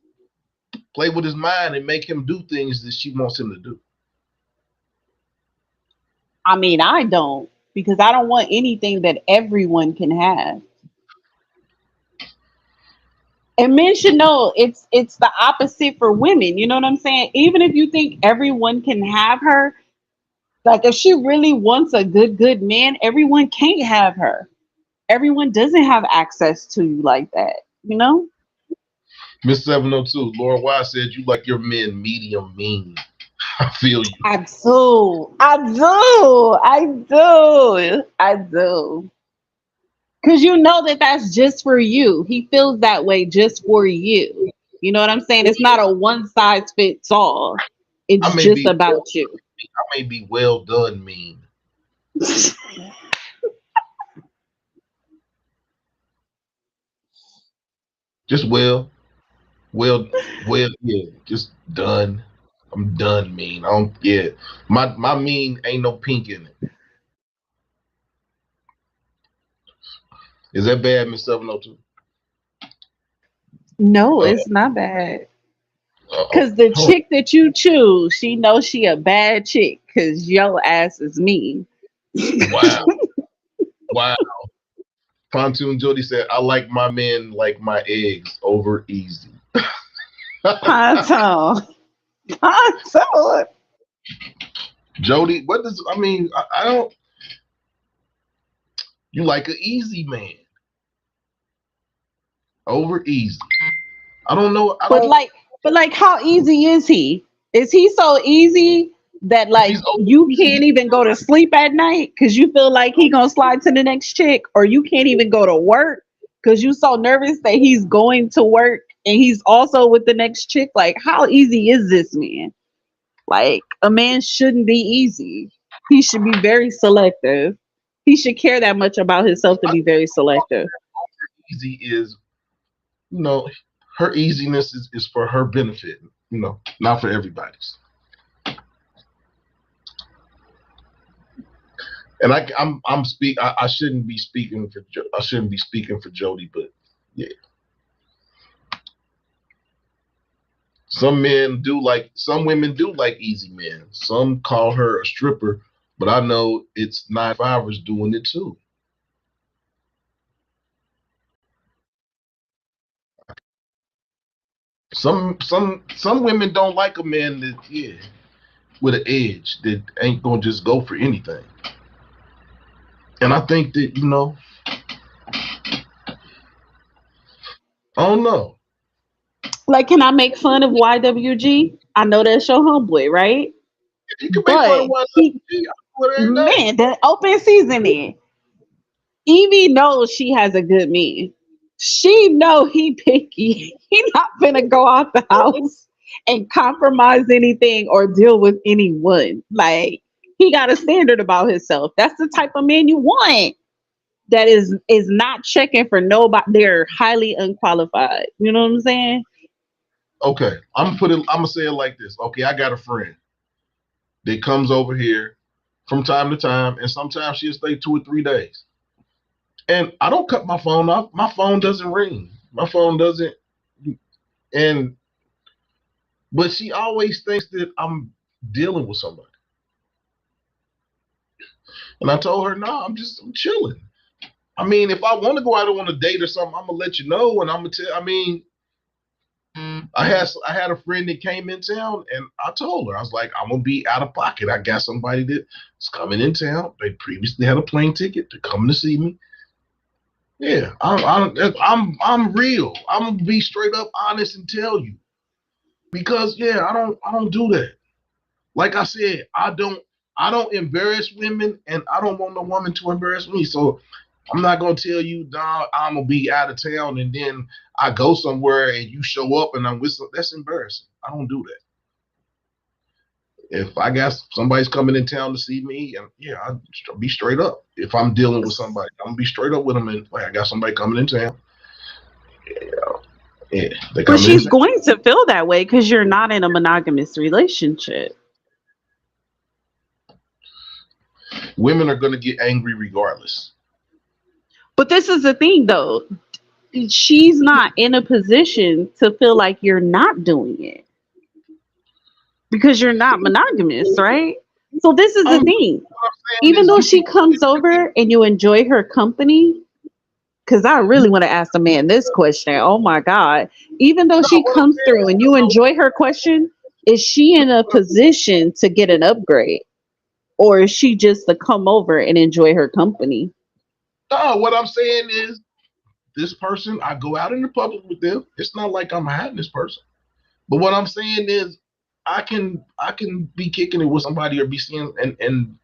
play with his mind and make him do things that she wants him to do. I mean I don't because I don't want anything that everyone can have. And men should know it's the opposite for women. You know what I'm saying? Even if you think everyone can have her, like if she really wants a good man, everyone can't have her. Everyone doesn't have access to you like that, you know? Miss 702, Laura Wise said you like your men medium mean. I feel you. I do. I do. I do. I do. Cause you know that that's just for you. He feels that way just for you. You know what I'm saying? It's not a one size fits all. I It's may just be about you. I may be well done mean. Just well, well, yeah, just done. I'm done mean. I don't, yeah. My mean ain't no pink in it. Is that bad, Miss 702? No, Uh, it's not bad. uh-oh. Cause the Hold chick that you choose, she knows she a bad chick. Cause your ass is mean. on. Wow. Wow. Pontoon Jody said, I like my men like my eggs over easy. Ponto. Ponto. Jody, what does, I mean, I don't, you like an easy man over easy. I don't know. I But don't, like, but like, how easy is he? Is he so easy that if like he's over you easy, can't even go to sleep at night because you feel like he gonna slide to the next chick, or you can't even go to work because you so nervous that he's going to work and he's also with the next chick? Like, how easy is this man? Like, a man shouldn't be easy. He should be very selective. He should care that much about himself to I be very selective. think easy is, you know, her easiness is for her benefit, not for everybody's. And I shouldn't be speaking for I shouldn't be speaking for Jody, but yeah, some women do like easy men. Some call her a stripper, but I know it's 9 to 5ers doing it too. Some women don't like a man that, yeah, with an edge that ain't gonna just go for anything. And I think that, I don't know. Like, can I make fun of YWG? I know that's your homeboy, right? You can make fun of But one he, I do it every day. man, the open season in. Evie knows she has a good man. She know he picky. He not gonna go out the house and compromise anything or deal with anyone. Like, he got a standard about himself. That's the type of man you want. That is not checking for nobody. They're highly unqualified. You know what I'm saying? Okay, I'm gonna say it like this. Okay, I got a friend that comes over here from time to time, and sometimes she'll stay 2 or 3 days. And I don't cut my phone off. My phone doesn't ring. My phone doesn't. And but she always thinks that I'm dealing with somebody. And I told her, no, I'm chilling. I mean, if I want to go out on a date or something, I'm gonna let you know, and I'm gonna tell. I mean, I had a friend that came in town, and I told her I was like, I'm gonna be out of pocket. I got somebody that's coming in town. They previously had a plane ticket. They're coming to see me. Yeah, I'm real. I'm gonna be straight up honest and tell you because yeah, I don't do that. Like I said, I don't embarrass women, and I don't want no woman to embarrass me. So I'm not gonna tell you, nah, I'm gonna be out of town, and then I go somewhere and you show up and I'm with that's embarrassing. I don't do that. If I got somebody's coming in town to see me, and yeah, I'll be straight up. If I'm dealing with somebody, I'm gonna be straight up with them. And like, I got somebody coming in town. Yeah, yeah, they But coming in she's town. going to feel that way because you're not in a monogamous relationship. Women are gonna get angry regardless. But this is the thing, though. She's not in a position to feel like you're not doing it because you're not monogamous, right? So this is the I'm thing. saying Even is though you can she comes over and you enjoy her company, because I really want to ask a man this question. Oh my God. Even though no. she What I'm comes saying through is and you enjoy her question, is she in a no. position to get an upgrade? Or is she just to come over and enjoy her company? No, what I'm saying is this person. I go out in the public with them. It's not like I'm hiding this person. But what I'm saying is, I can be kicking it with somebody or be seeing and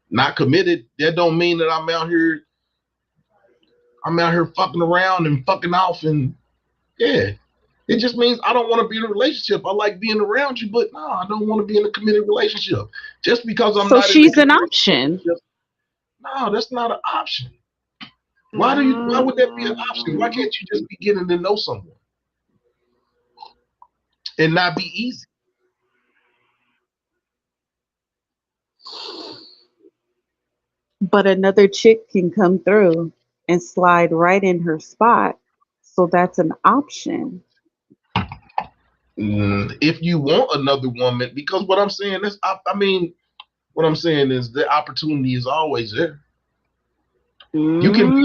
not committed. That don't mean that I'm out here fucking around and fucking off and yeah. It just means I don't want to be in a relationship. I like being around you, but no, I don't want to be in a committed relationship. Just because I'm So not in a she's an committed option. relationship, no, that's not an option. Why would that be an option? Why can't you just be getting to know someone and not be easy? But another chick can come through and slide right in her spot. So that's an option. If you want another woman, because what I'm saying is, I mean, what I'm saying is the opportunity is always there. You can Mm, be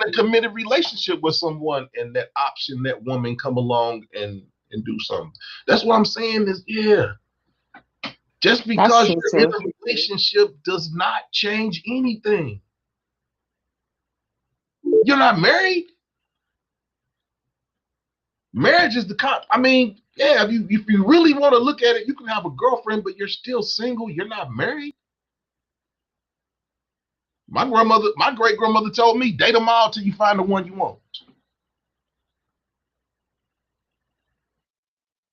in a committed relationship with someone, and that option, that woman, come along and do something. That's what I'm saying is, yeah. Just that's because true you're in too. a relationship does not change anything. You're not married. Marriage is the I mean, yeah. If you really want to look at it, you can have a girlfriend, but you're still single. You're not married. My great grandmother told me, date them all till you find the one you want.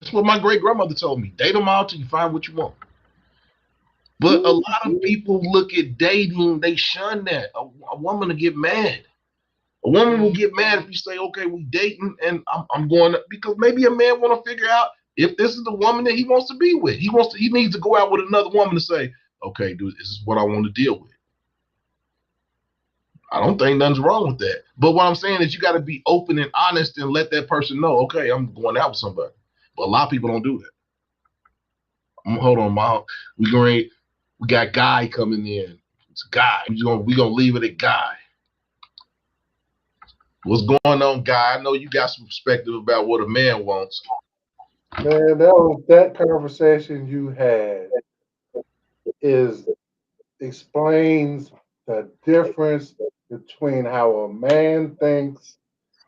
That's what my great grandmother told me. Date them all till you find what you want. But a lot of people look at dating, they shun that. A woman will get mad. A woman will get mad if you say, okay, we dating and I'm going to, because maybe a man want to figure out if this is the woman that he wants to be with. He needs to go out with another woman to say, okay, dude, this is what I want to deal with. I don't think nothing's wrong with that. But what I'm saying is you got to be open and honest and let that person know, okay, I'm going out with somebody. But a lot of people don't do that. Hold on, Ma. We got Guy coming in. It's Guy. We gonna leave it at Guy. What's going on, Guy? I know you got some perspective about what a man wants. Man, that conversation you had is explains the difference between how a man thinks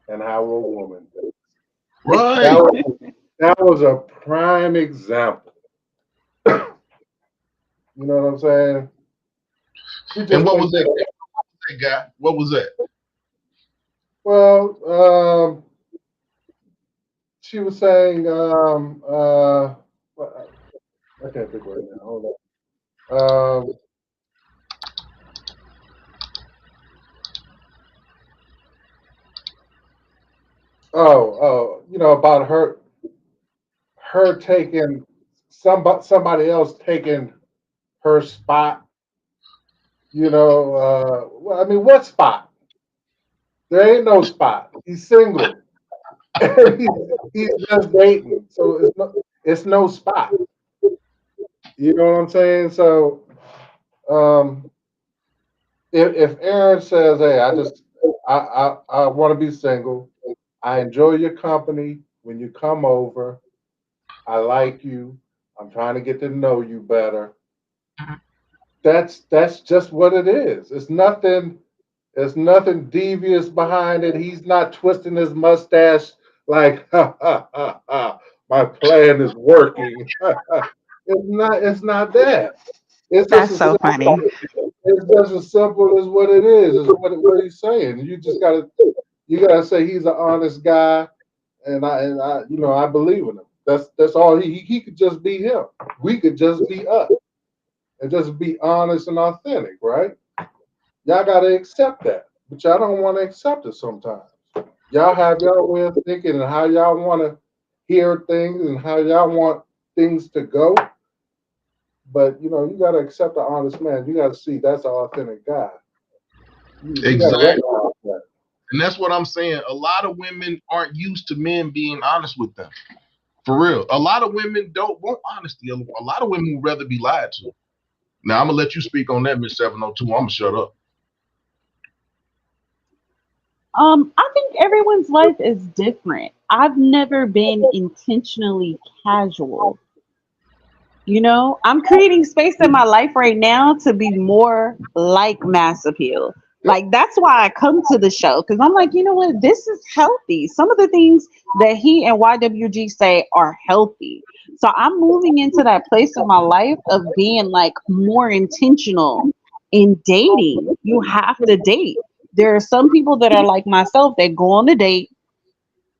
and how a woman thinks. That Right. was that was a prime example. You know what I'm saying? She And just what was thinks that, that. that guy? What was that? Well, she was saying, I can't think right now. Hold on. About her taking somebody else taking her spot. Well, I mean, what spot? There ain't no spot. He's single. he's, he's just dating, so it's no spot. You know what I'm saying? So, um, if Aaron says, "Hey, I want to be single. I enjoy your company. when you come over, I like you. I'm trying to get to know you better. That's just what it is. It's nothing. There's nothing devious behind it. He's not twisting his mustache like, ha ha ha ha. My plan is working. It's not that. It's just That's as so simple. funny. It's just as simple as what it is. Is what he's saying. You gotta say he's an honest guy, and I I believe in him. That's all he could just be him. We could just be us and just be honest and authentic, right? Y'all gotta accept that, but y'all don't want to accept it sometimes. Y'all have your way of thinking and how y'all want to hear things and how y'all want things to go. But you gotta accept the honest man. You gotta see that's an authentic guy. You gotta Exactly. recognize that. And that's what I'm saying. A lot of women aren't used to men being honest with them. For real. A lot of women don't want honesty. A lot of women would rather be lied to. Now I'm gonna let you speak on that, Miss 702. I'm gonna shut up. I think everyone's life is different. I've never been intentionally casual. I'm creating space in my life right now to be more like mass appeal. Like, that's why I come to the show, because I'm like, you know what, this is healthy. Some of the things that he and YWG say are healthy. So I'm moving into that place in my life of being like more intentional in dating. You have to date. There are some people that are like myself that go on a date,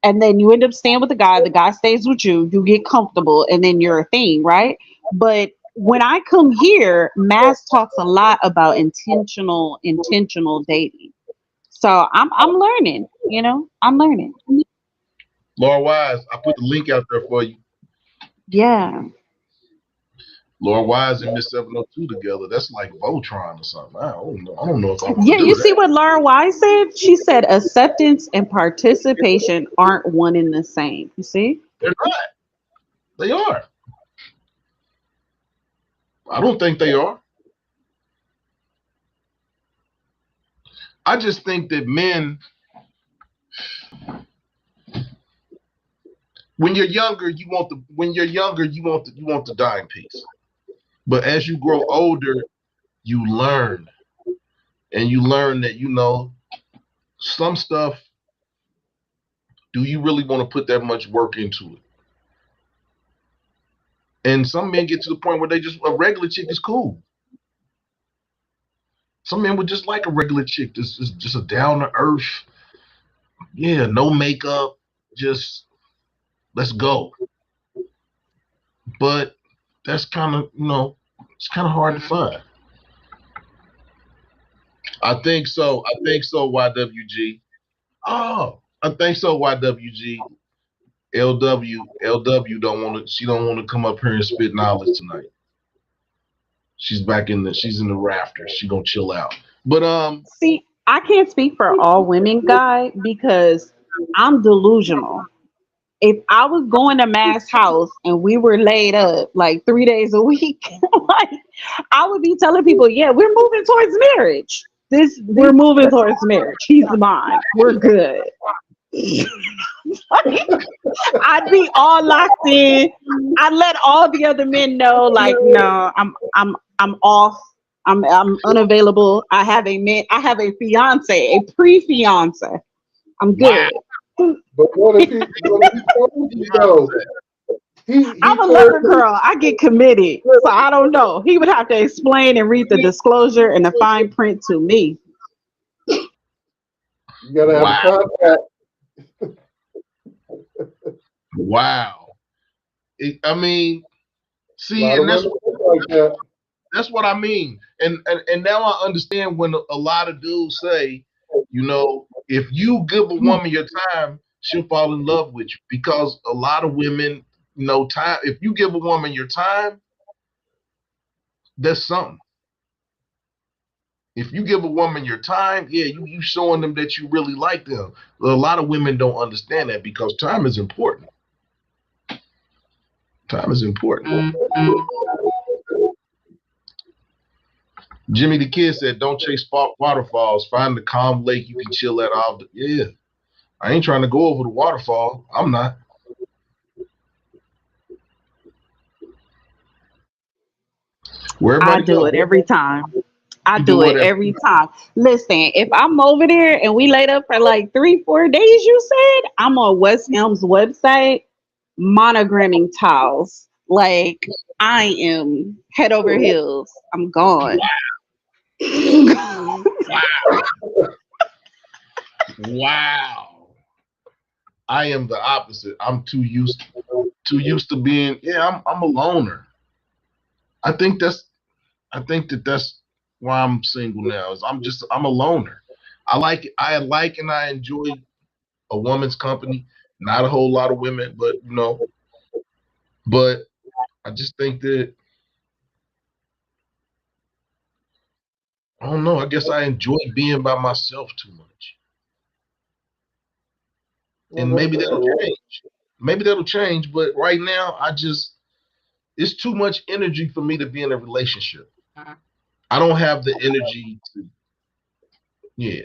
and then you end up staying with the guy stays with you get comfortable, and then you're a thing, right? But when I come here, Mass talks a lot about intentional dating. So I'm learning, I'm learning. Laura Wise, I put the link out there for you. Yeah. Laura Wise and Miss 702 together. That's like Voltron or something. I don't know. I don't know if I want to Yeah, you do see that. what Laura Wise said? She said acceptance and participation aren't one and the same. You see? They're not. They are. I don't think they are. I just think that men, when you're younger, you want the dying piece. But as you grow older, you learn, and you learn that some stuff. Do you really want to put that much work into it? And some men get to the point where they just a regular chick is cool. Some men would just like a regular chick, just a down to earth, yeah, no makeup, just let's go. But that's kind of it's kind of hard to find. I think so. I think so. YWG. Oh, I think so. YWG. LW don't want to. She don't want to come up here and spit knowledge tonight. She's in the rafters. She gonna chill out. But See, I can't speak for all women, guy, because I'm delusional. If I was going to Mass house and we were laid up like 3 days a week, like, I would be telling people, yeah, we're moving towards marriage. We're moving towards marriage. He's mine. We're good. I'd be all locked in. I'd let all the other men know, like, no, I'm off. I'm unavailable. I have a fiance, a pre-fiance. I'm wow, good. But what if he told you though? He I'm a told lover you girl. I get committed. So I don't know. He would have to explain and read the disclosure and the fine print to me. you gotta have a wow, contract. wow. I mean, A see, lot of and women think like that. that's what I mean. And now I understand when a lot of dudes say, if you give a woman your time, she'll fall in love with you. Because a lot of women, time. If you give a woman your time, that's something. If you give a woman your time, yeah, you showing them that you really like them. A lot of women don't understand that because time is important. Time is important. Jimmy the Kid said, "Don't chase waterfalls. Find the calm lake you can chill at all." Yeah, I ain't trying to go over the waterfall. I'm not. Where I everybody do go? it every time. I You do do it whatever. every time. Listen, if I'm over there and we laid up for like 3, 4 days, you said I'm on West Elm's website monogramming towels. Like I am head over heels. I'm gone. Wow. I am the opposite. I'm too used to being. Yeah, I'm a loner. I think that's I think that's why I'm single now. Is I'm a loner. I like and I enjoy a woman's company. Not a whole lot of women, but but I just think that I don't know. I guess I enjoy being by myself too much, Well, and maybe that'll that, change. Maybe that'll change, but right now I just it's too much energy for me to be in a relationship. I don't have the energy to. Yeah.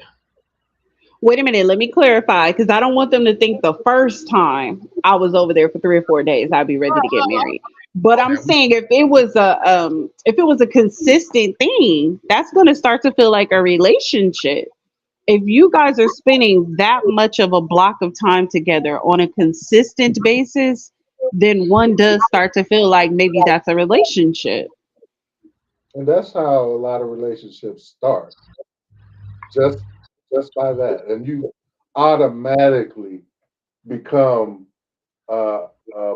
Wait a minute, let me clarify because I don't want them to think the first time I was over there for 3 or 4 days I'd be ready to get married. But I'm Okay. saying if it was a consistent thing, that's going to start to feel like a relationship. If you guys are spending that much of a block of time together on a consistent basis, then one does start to feel like maybe that's a relationship. and that's how a lot of relationships start. Just just by that, and you automatically become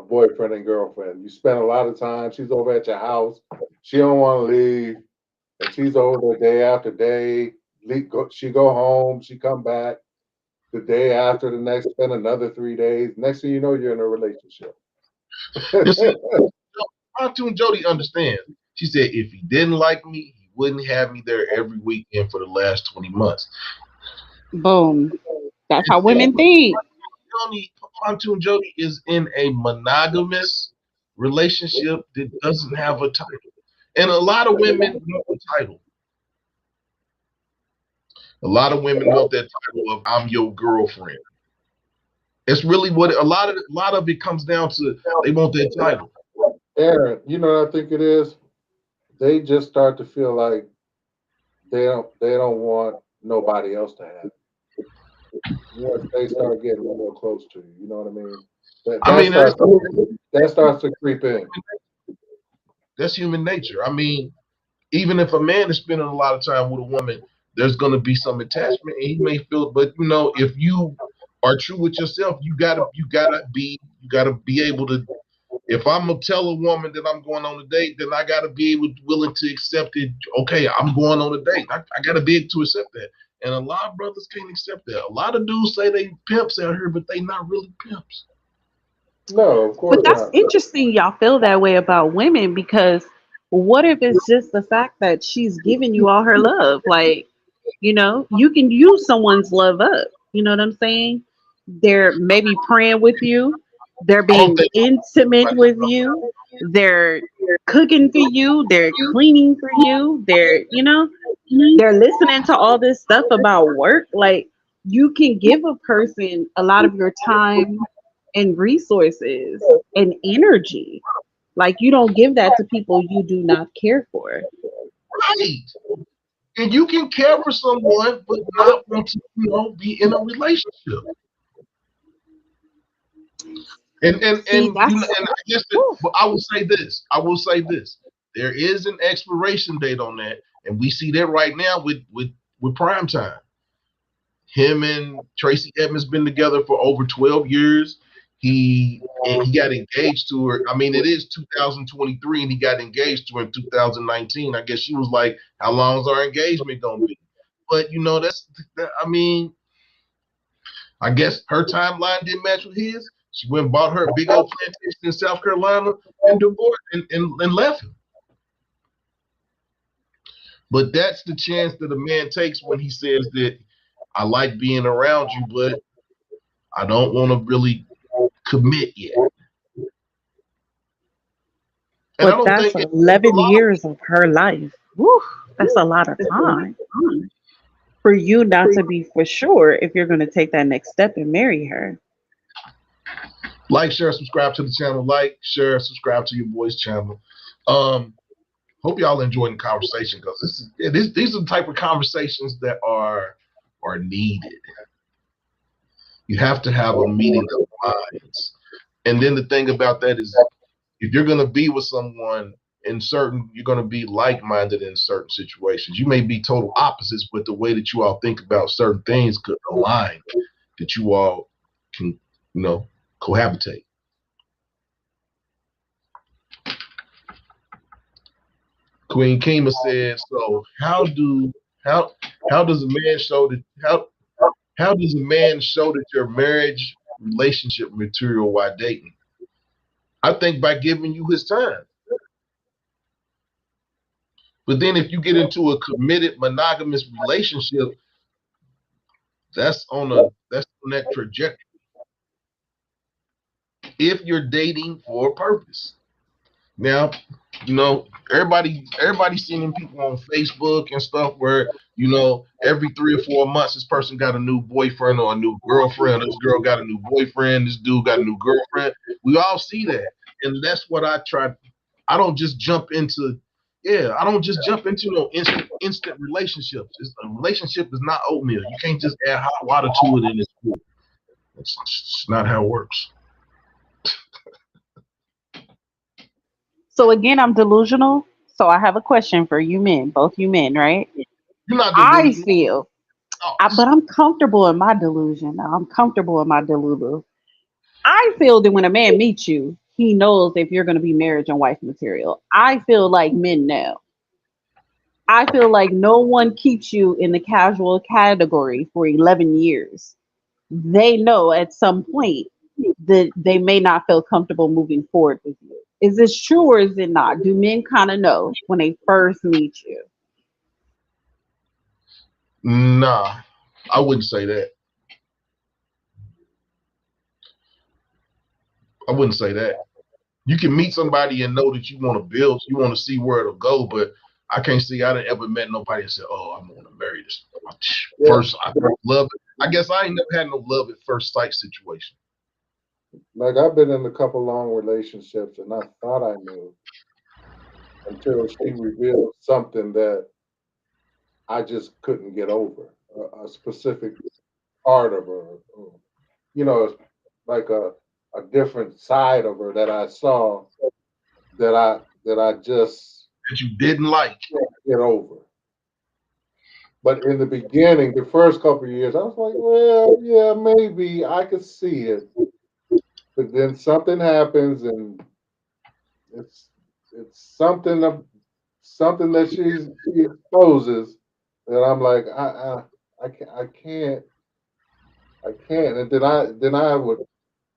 boyfriend and girlfriend. You spend a lot of time. She's over at your house. She don't want to leave, and she's over there day after day. She go home. She come back the day after the next. Spend another 3 days. Next thing you know, you're in a relationship. And see, Auntie and Jody understands. She said if he didn't like me, he wouldn't have me there every weekend for the last 20 months. Boom. That's how And women think. Jody, Auntie and Jody is in a monogamous relationship that doesn't have a title. And a lot of women want the title. A lot of women want that title of "I'm your girlfriend." It's really what a lot of it comes down to. They want that title. Aaron, you know what I think it is? They just start to feel like they don't want nobody else to have. Once they start getting a little close to you, you know what I mean? That I that mean, starts that starts to creep in. that's human nature. I mean, even if a man is spending a lot of time with a woman, there's going to be some attachment, and he may feel. But if you are true with yourself, you gotta be able to. If I'm gonna tell a woman that I'm going on a date, then I gotta be willing to accept it. Okay, I'm going on a date. I gotta be able to accept that. And a lot of brothers can't accept that. A lot of dudes say they pimps out here, but they not really pimps. No, of But course that's not. interesting y'all feel that way about women because what if it's just the fact that she's giving you all her love? Like, you can use someone's love up. You know what I'm saying? They're maybe praying with you, they're I don't being think. intimate with you, they're cooking for you, they're cleaning for you, they're listening to all this stuff about work. Like, you can give a person a lot of your time and resources and energy. Like, you don't give that to people you do not care for. Right. And you can care for someone, but not want to, be in a relationship. See, And I guess that, whew, but I will say this. I will say this. There is an expiration date on that, and we see that right now with Prime Time. Him and Tracy Edmonds been together for over 12 years. He got engaged to her. I mean, it is 2023, and he got engaged to her in 2019. I guess she was like, "How long is our engagement gonna be?" But I mean, I guess her timeline didn't match with his. She went and bought her a big old plantation in South Carolina and divorced and left him. But that's the chance that a man takes when he says that I like being around you, but I don't want to really commit yet. And I but don't that's think it's a 11 lot of years of her life. Woo, that's a lot of time for you not to be for sure if you're going to take that next step and marry her. like, share, subscribe to the channel. Like, share, subscribe to your boy's channel. Um, Hope y'all enjoying the conversation because these are the type of conversations that are needed. You have to have a meeting of minds. And then the thing about that is if you're gonna be with someone you're gonna be like-minded in certain situations. You may be total opposites, but the way that you all think about certain things could align that you all can, cohabitate. Queen Kima said, so how how does a man show that how does a man show that your marriage relationship material while dating? I think by giving you his time. But then if you get into a committed monogamous relationship, that's on that trajectory. If you're dating for a purpose. Now, everybody's seeing people on Facebook and stuff where, every 3 or 4 months this person got a new boyfriend or a new girlfriend. This girl got a new boyfriend, this dude got a new girlfriend. We all see that. And that's what I try. I don't just jump into no instant relationships. A relationship is not oatmeal. You can't just add hot water to it and it's cool. It's not how it works. So again, I'm delusional. So I have a question for you men, both you men, right? You're not I delusional. feel, Oh, but I'm comfortable in my delusion. I'm comfortable in my delulu. I feel that when a man meets you, he knows if you're going to be marriage and wife material. I feel like men know. I feel like no one keeps you in the casual category for 11 years. They know at some point that they may not feel comfortable moving forward with you. Is this true or is it not? Do men kind of know when they first meet you? nah, I wouldn't say that. I wouldn't say that. You can meet somebody and know that you want to build, you want to see where it'll go, but I can't see I didn't ever met nobody and said, "Oh, I'm gonna marry this." Yeah. First, I love it. I guess I ain't never had no love at first sight situation. Like I've been in a couple long relationships, and I thought I knew until she revealed something that I just couldn't get over. A specific part of her, or, like a different side of her that I saw that I just That you didn't like. can't get over. But in the beginning, the first couple of years, I was like, well, yeah, maybe I could see it. But then something happens, and it's it's something that she exposes that I'm like, I can't. And then I would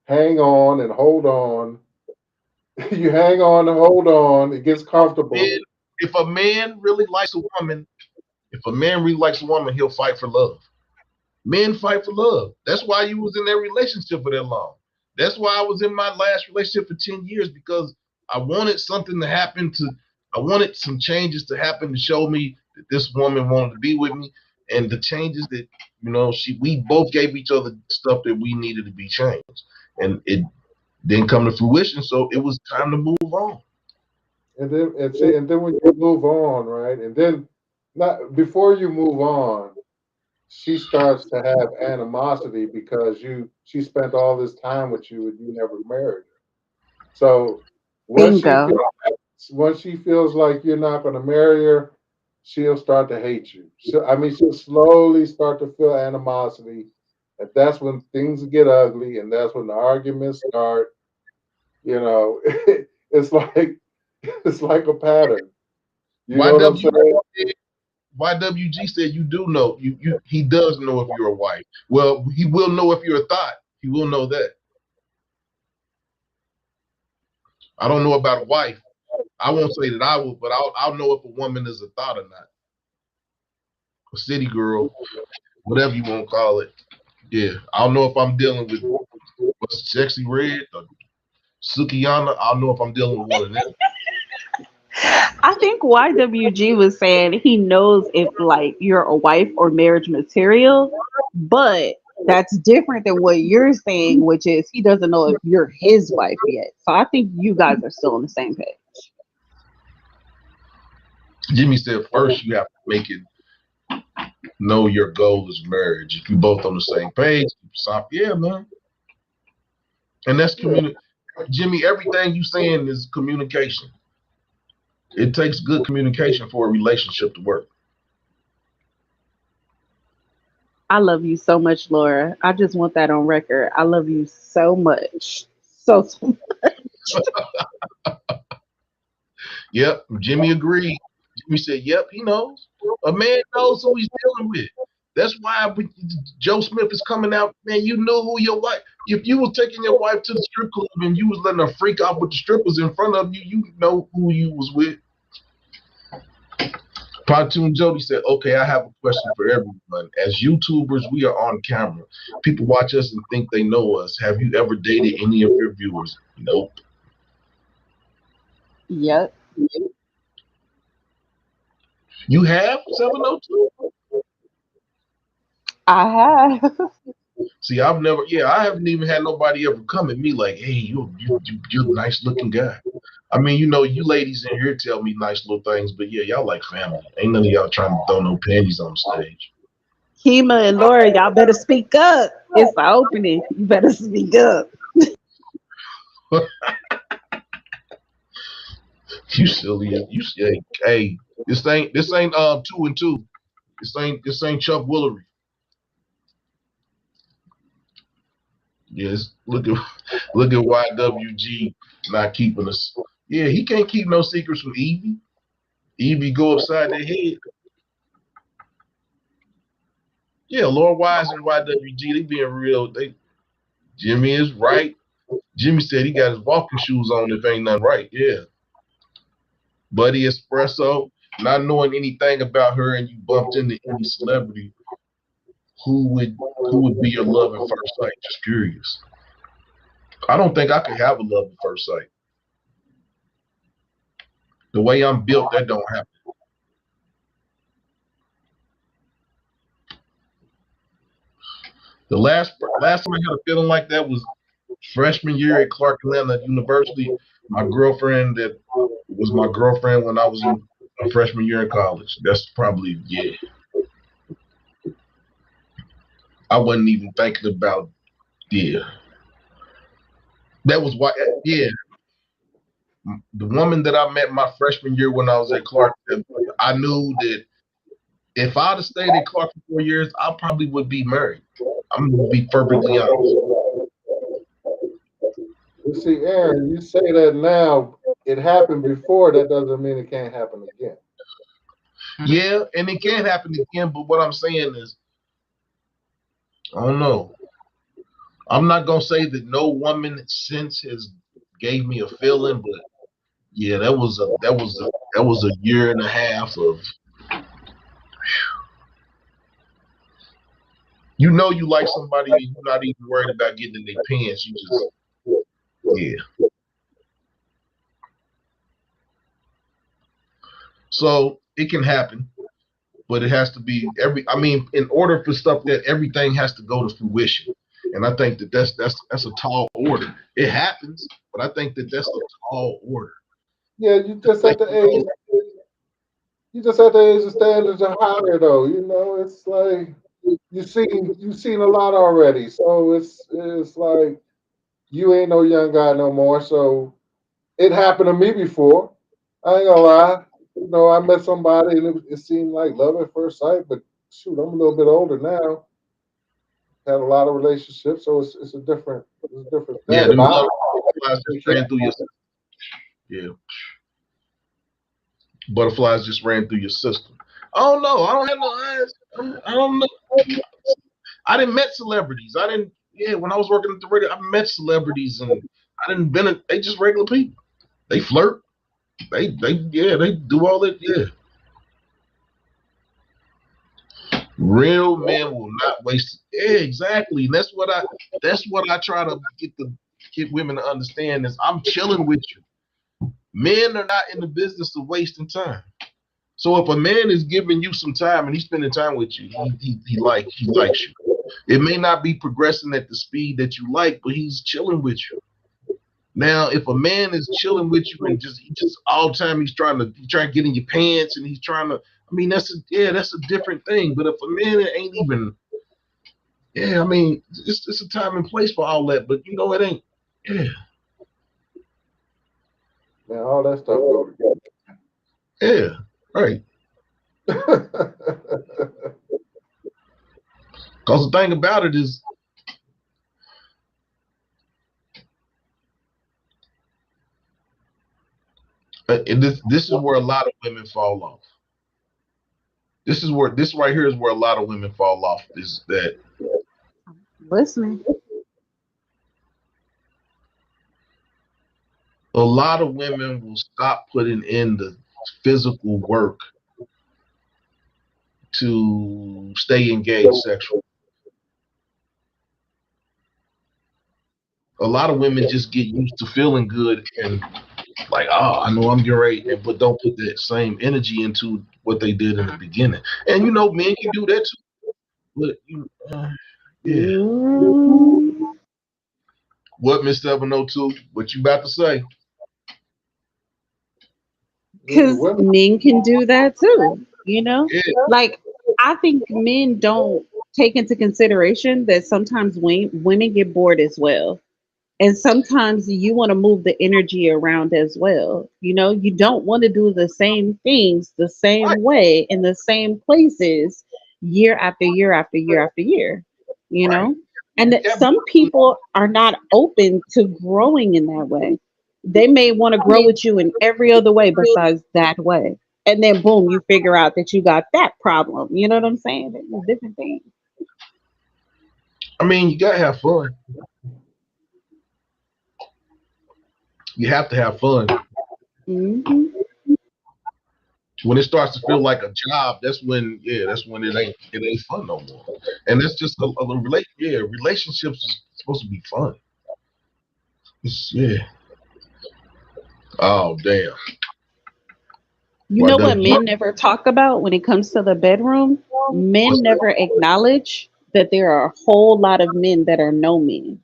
hang on and hold on. You hang on and hold on. It gets Man, comfortable. if a man really likes a woman, he'll fight for love. Men fight for love. That's why you was in that relationship for that long. That's why I was in my last relationship for 10 years because I wanted something to happen I wanted some changes to happen to show me that this woman wanted to be with me and the changes that, we both gave each other stuff that we needed to be changed. And it didn't come to fruition. So it was time to move on. And then when you move on, right? And then not before you move on, she starts to have animosity because she spent all this time with you and you never married her. So once she Bingo. feels once she feels like you're not going to marry her, she'll start to hate you. She'll slowly start to feel animosity, and that's when things get ugly, and that's when the arguments start. It's like it's like a pattern. You know what I'm YW saying? YWG said you do know he does know if you're a wife. Well, he will know if you're a thought. He will know that. I don't know about a wife. I won't say that I will, but I'll know if a woman is a thought or not. A city girl, whatever you want to call it. Yeah, I'll know if I'm dealing with what's sexy red or Sukiyama. I'll know if I'm dealing with one of them. I think YWG was saying he knows if like you're a wife or marriage material, but that's different than what you're saying, which is he doesn't know if you're his wife yet. So I think you guys are still on the same page. Jimmy said first you have to make it know your goal is marriage. If you both on the same page, stop. Yeah, man. And that's Yeah, Jimmy, everything you saying is communication. It takes good communication for a relationship to work. I love you so much, Laura. I just want that on record. I love you so much. So Yep, Jimmy agreed. Jimmy said, "Yep, he knows. A man knows who he's dealing with. That's why Joe Smith is coming out. Man, you know who your wife. If you was taking your wife to the strip club and you was letting her freak out with the strippers in front of you, you know who you was with." Pontoon Jody said, "Okay, I have a question for everyone. As YouTubers, we are on camera. People watch us and think they know us. Have you ever dated any of your viewers?" Nope. yep, You have 702. I have. See, I've never, yeah, I haven't even had nobody ever come at me like, "Hey, you're a nice looking guy." I mean, you ladies in here tell me nice little things, but yeah, y'all like family. Ain't none of y'all trying to throw no panties on stage. Kima and Laura, y'all better speak up. It's the opening. You better speak up. You silly. Hey, this ain't 2 and 2. This ain't Chuck Woolery. Yes, look at YWG not keeping us. Yeah, he can't keep no secrets from Evie. Evie go upside their head. Yeah, Lord Wise and YWG, they being real. Jimmy is right. Jimmy said he got his walking shoes on if ain't nothing right. Yeah. Buddy Espresso, not knowing anything about her and you bumped into any celebrity, who would be your love at first sight? Just curious. I don't think I could have a love at first sight. The way I'm built, that don't happen. The last time I had a feeling like that was freshman year at Clark Atlanta University. My girlfriend that was my girlfriend when I was in a freshman year in college. That's probably, yeah. I wasn't even thinking about, yeah. That was why, yeah. The woman that I met my freshman year when I was at Clark, I knew that if I'd have stayed at Clark for 4 years, I probably would be married. I'm gonna be perfectly honest. you see, Aaron, you say that now. It happened before. That doesn't mean it can't happen again. Yeah, and it can happen again, but what I'm saying is, I don't know. I'm not gonna say that no woman since has gave me a feeling, but yeah, that was a year and a half of you like somebody and you're not even worried about getting in their pants. You just yeah. So it can happen, but it has to be I mean, in order for stuff that everything has to go to fruition. And I think that that's a tall order. It happens, but I think that that's a tall order. Yeah, you just at the age. You just at the age of standards are higher, though. It's like you've seen a lot already. So it's like you ain't no young guy no more. So it happened to me before. I ain't gonna lie. I met somebody and it seemed like love at first sight, but shoot, I'm a little bit older now. Had a lot of relationships, so it's a different Yeah, standard. them I butterflies just ran through your yeah. Butterflies just ran through your system. I don't know. I don't have no eyes. I don't know. I didn't met celebrities. I didn't. Yeah, when I was working at the radio, I met celebrities, and I didn't been. They just regular people. They flirt. They do all that. Yeah, real men will not waste. Yeah, exactly. And that's what I try to get women to understand is I'm chilling with you. Men are not in the business of wasting time. So if a man is giving you some time and he's spending time with you, he likes you. It may not be progressing at the speed that you like, but he's chilling with you. Now, if a man is chilling with you and just all the time he's trying to get in your pants and he's trying to, I mean, that's a different thing. But if a man ain't even, yeah, I mean, it's a time and place for all that. But it ain't. Yeah, Man, all that stuff go yeah, right. together. Because the thing about it is, and this is where a lot of women fall off. This right here is where a lot of women fall off. Is that Listening. a lot of women will stop putting in the physical work to stay engaged sexually. A lot of women just get used to feeling good and like, oh, I know I'm great, but don't put that same energy into what they did in the beginning. And men can do that too. But yeah. Mm, What, Miss 702? What you about to say? because Women, men can do that too, you know? Yeah, Like, I think men don't take into consideration that sometimes women get bored as well. And sometimes you want to move the energy around as well. You don't want to do the same things the right, same way in the same places year after year after year after year, you right. know? And that Yeah, some people are not open to growing in that way. They may want to grow with you in every other way besides that way. And then boom, you figure out that you got that problem. You know what I'm saying? There's different things. I mean, you gotta have fun. You have to have fun. Hmm. When it starts to feel like a job, that's when it ain't fun no more. And that's just relationships is supposed to be fun. Yeah. Oh damn. You Why know does what men never talk about when it comes to the bedroom? Men what's never acknowledge that there are a whole lot of men that are no men.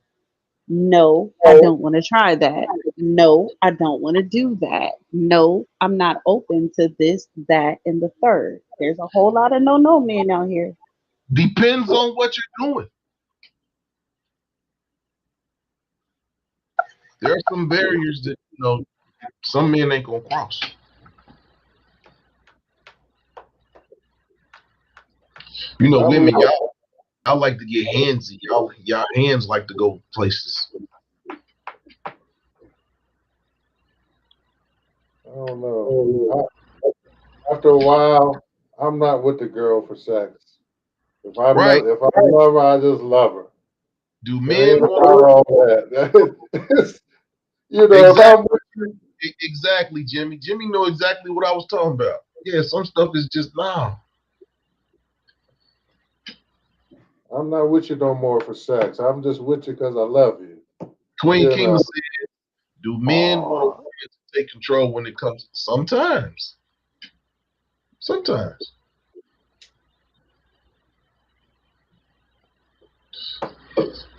No, I don't want to try that. No, I don't want to do that. No, I'm not open to this, that, and the third. There's a whole lot of no men out here. depends on what you're doing. There are some barriers that some men ain't gonna cross. I Women, believe, y'all like to get handsy. Y'all hands like to go places. I don't know. After a while, I'm not with the girl for sex. Right. If I love her, I just love her. Do It ain't men want about all that. If exactly I'm with you, exactly, Jimmy? Jimmy know exactly what I was talking about. Yeah, some stuff is just nah. I'm not with you no more for sex. I'm just with you because I love you. Queen You Kima know. said, do men want a woman to take control when it comes? Sometimes. Sometimes.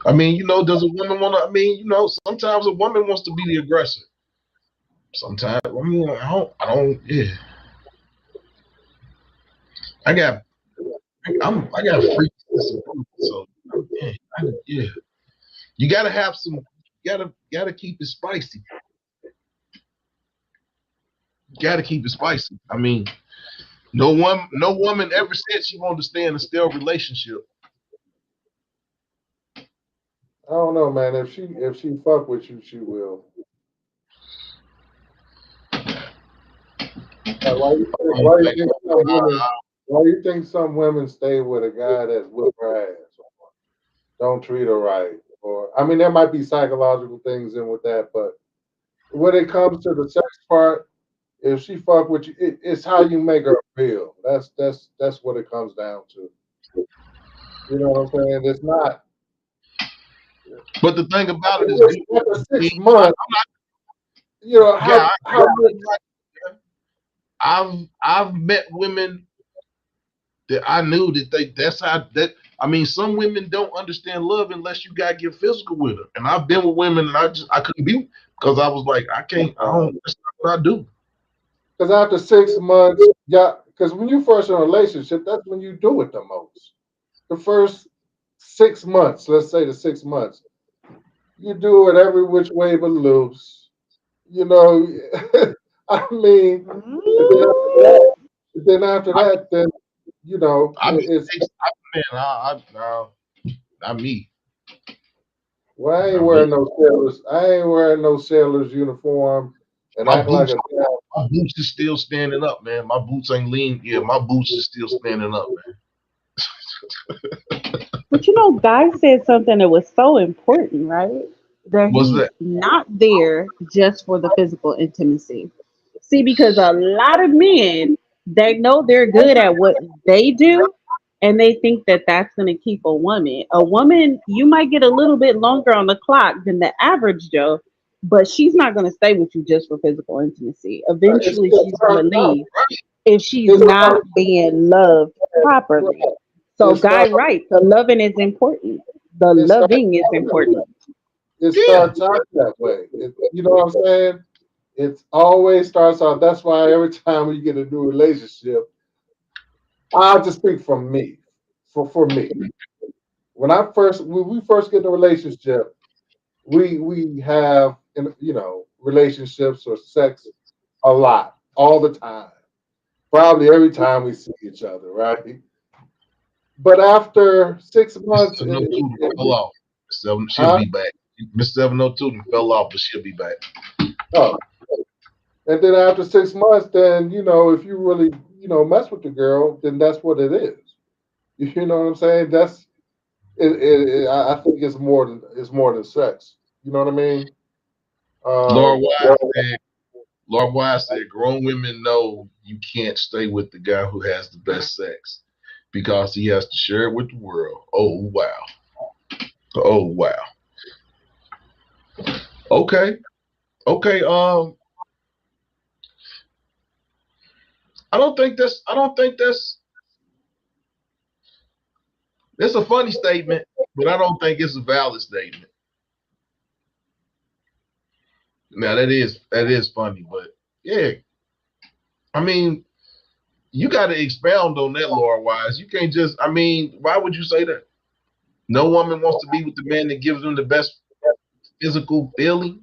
I mean, does a woman want to? I mean, sometimes a woman wants to be the aggressor. Sometimes, I mean, I don't. Yeah, I got, I got a freak sense of humor, so yeah, yeah. You gotta have some. You gotta keep it spicy. You gotta keep it spicy. I mean, no woman ever said she wanted to stay in a stale relationship. I don't know, man. If she fuck with you, she will. Like, why you think I why don't you think. think some women why you think some women stay with a guy that's whip her ass or don't treat her right? Or I mean there might be psychological things in with that, but when it comes to the sex part, if she fuck with you, it's how you make her feel. That's what it comes down to. You know what I'm saying? It's not But the thing about it is, after I, 6 months, yeah, how much I've met women that I knew that that's how that. I mean, some women don't understand love unless you gotta get physical with her. And I've been with women and I couldn't be because I was like, I can't, I don't. That's not what I do. Because after 6 months, yeah, because when you first in a relationship, that's when you do it the most. The first 6 months, let's say the 6 months, you do it every which way but loose. You know, I mean, and then after that, then you know, I be it's man, not me, well, not me. I ain't wearing no sailor's uniform and My act like boots, a damn. my boots is still standing up, man. My boots ain't lean. Yeah, my boots is still standing up, man. But you know, Guy said something that was so important, right? That What's he's that? not there just for the physical intimacy. See, because a lot of men, they know they're good at what they do, and they think that that's going to keep a woman. A woman, you might get a little bit longer on the clock than the average Joe, but she's not going to stay with you just for physical intimacy. It's Eventually, it she's going to starts out. leave if she's It not starts being loved properly. So, it Guy, starts right? The loving is important. The it starts loving is important. it Yeah. starts out that way. You know what I'm saying? It always starts out. That's why every time we get a new relationship, I'll just speak from me. For me, when we first get in a relationship, we have relationships or sex a lot all the time. Probably every time we see each other, right? But after 6 months, Mr. 702 fell off. She'll huh? be back. Miss 702 fell off, but she'll be back. Oh, and then after 6 months, then if you really mess with the girl, then that's what it is. You know what I'm saying? That's I think it's more than sex. You know what I mean? Laura Um, Wise said, Laura Wise said, grown women know you can't stay with the guy who has the best sex because he has to share it with the world. Oh wow. Oh wow. Okay. Okay. I don't think that's a funny statement, but I don't think it's a valid statement. Now that is funny, but yeah, I mean, you got to expound on that, Laura Wise. You can't just. I mean, why would you say that? No woman wants to be with the man that gives them the best physical feeling.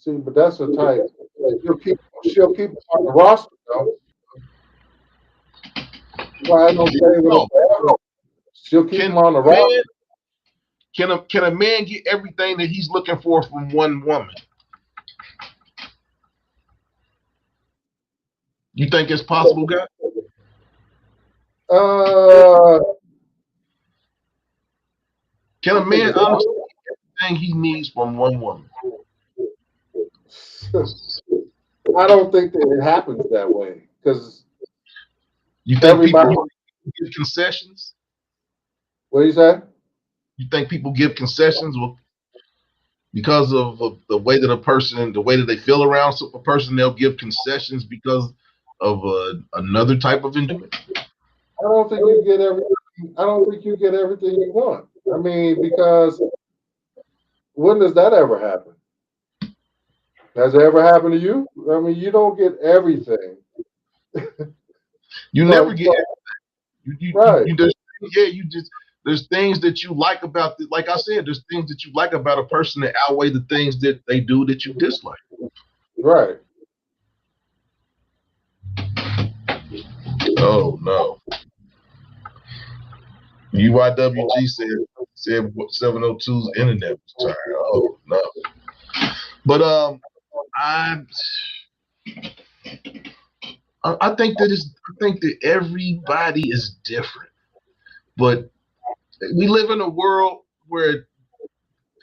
see, but that's a type. She'll keep him on the roster though. Why I don't stay with him No, forever? She'll keep can him on the a man roster. can a man get everything that he's looking for from one woman? You think it's possible, guy? Uh, Can I a think man honestly get everything he needs from one woman? I don't think that it happens that way because You think everybody. people give concessions? What do you say? You think people give concessions because of the way that the way that they feel around a person, they'll give concessions because of another type of enjoyment. I don't think you get everything. I don't think you get everything you want. I mean, because when does that ever happen? Has it ever happened to you? I mean, you don't get everything You never from, get from right, you there's, yeah, you just there's things that you like about like I said, there's things that you like about a person that outweigh the things that they do that you dislike. right. Oh no. UYWG said 702's internet was tired. Oh no. But I I think that everybody is different. But we live in a world where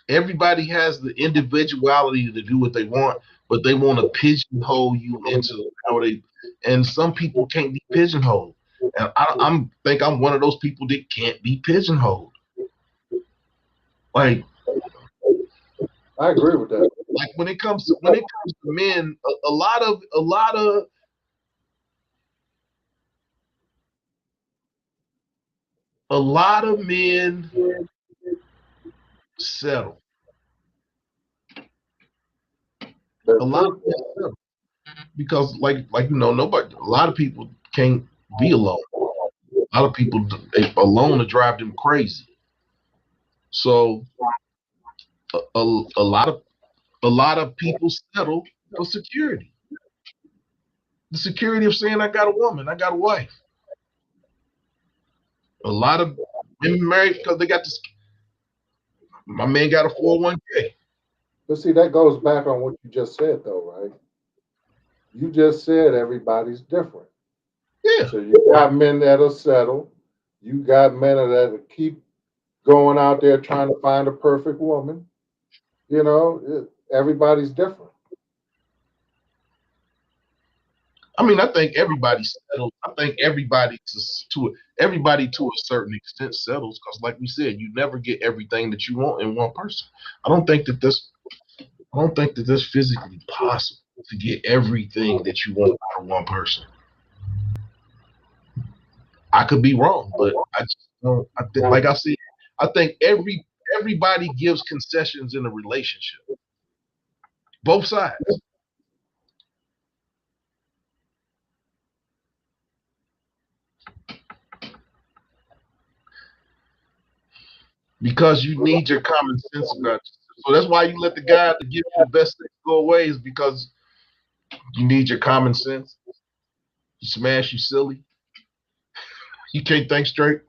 everybody has the individuality to do what they want, but they want to pigeonhole you into how they. And some people can't be pigeonholed, and I'm one of those people that can't be pigeonholed. Like I agree with that. Like when it comes to men, a lot of men settle. A That's lot of true. men settle because nobody. A lot of people can't be alone. A lot of people alone to drive them crazy. So a lot of people settle for security. The security of saying I got a woman, I got a wife. A lot of women married because they got this. My man got a 401k. But see, that goes back on what you just said, though, right? You just said everybody's different. Yeah. So you got men that'll settle. You got men that'll keep going out there trying to find a perfect woman. Everybody's different. I mean, I think everybody settles. I think everybody to a certain extent settles because, like we said, you never get everything that you want in one person. I don't think that this physically possible to get everything that you want out of one person. I could be wrong, but I just don't. I think, like I said, I think everybody gives concessions in a relationship, both sides, because you need your common sense about yourself. So that's why you let the guy that gives you the best things go away is because you need your common sense. You smash, you silly. You can't think straight.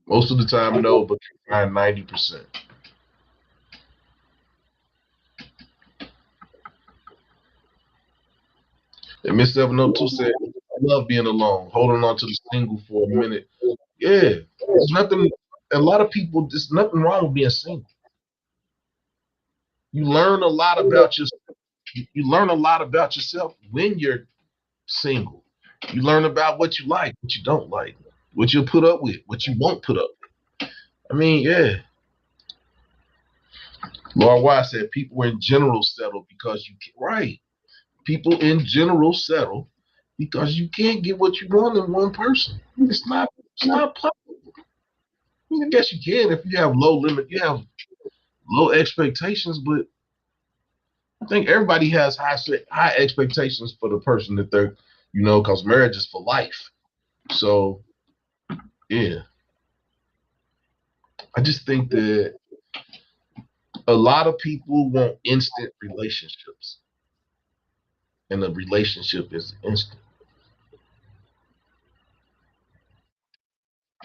Most of the time, no, but you find 90%. And Miss 702 said, I love being alone, holding on to the single for a minute. Yeah, there's nothing. A lot of people, there's nothing wrong with being single. You learn a lot about yourself. You learn a lot about yourself when you're single. You learn about what you like, what you don't like, what you'll put up with, what you won't put up with. I mean, yeah. Laura Wise said people in general settle because you can. Right. People in general settle because you can't get what you want in one person. It's not possible. I mean, I guess you can if you have you have low expectations, but I think everybody has high expectations for the person that they're, because marriage is for life. So yeah, I just think that a lot of people want instant relationships, and a relationship is instant.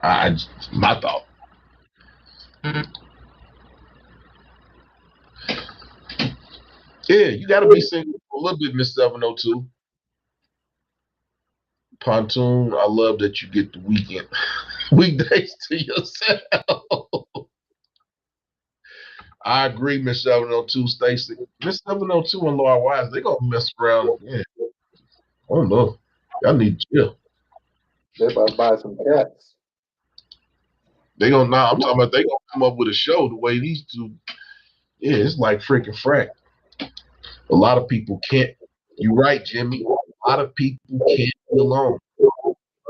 My thought. Yeah, you got to be single for a little bit, Miss 702. Pontoon, I love that you get the weekdays to yourself. I agree, Miss 702, Stacy. Miss 702 and Laura Wise, they gonna mess around. Yeah, I don't know. Y'all need to chill. They about to buy some cats. They gonna nah, I'm talking about they gonna come up with a show the way these two. Yeah, it's like freaking frack. A lot of people can't. You're right, Jimmy. A lot of people can't be alone.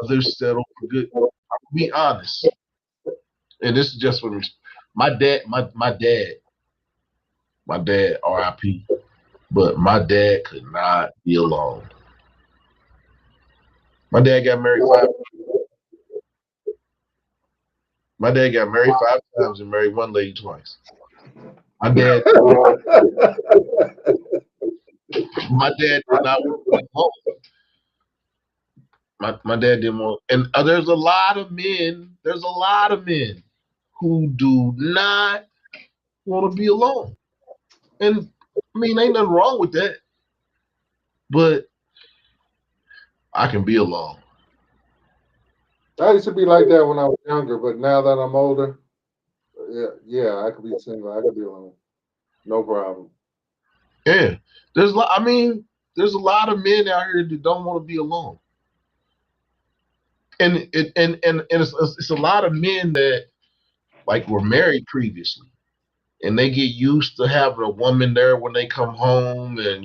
Others settle for good. I'll be honest, and this is just for me. My dad, R.I.P. But my dad could not be alone. My dad got married five. My dad got married 5 times and married one lady twice. My dad, my dad did not want to be alone. My dad didn't want, and there's a lot of men. There's a lot of men who do not want to be alone. And I mean, ain't nothing wrong with that. But I can be alone. I used to be like that when I was younger, but now that I'm older, yeah, I could be single. I could be alone. No problem. Yeah, I mean, there's a lot of men out here that don't want to be alone. And it's a lot of men that like were married previously, and they get used to having a woman there when they come home, and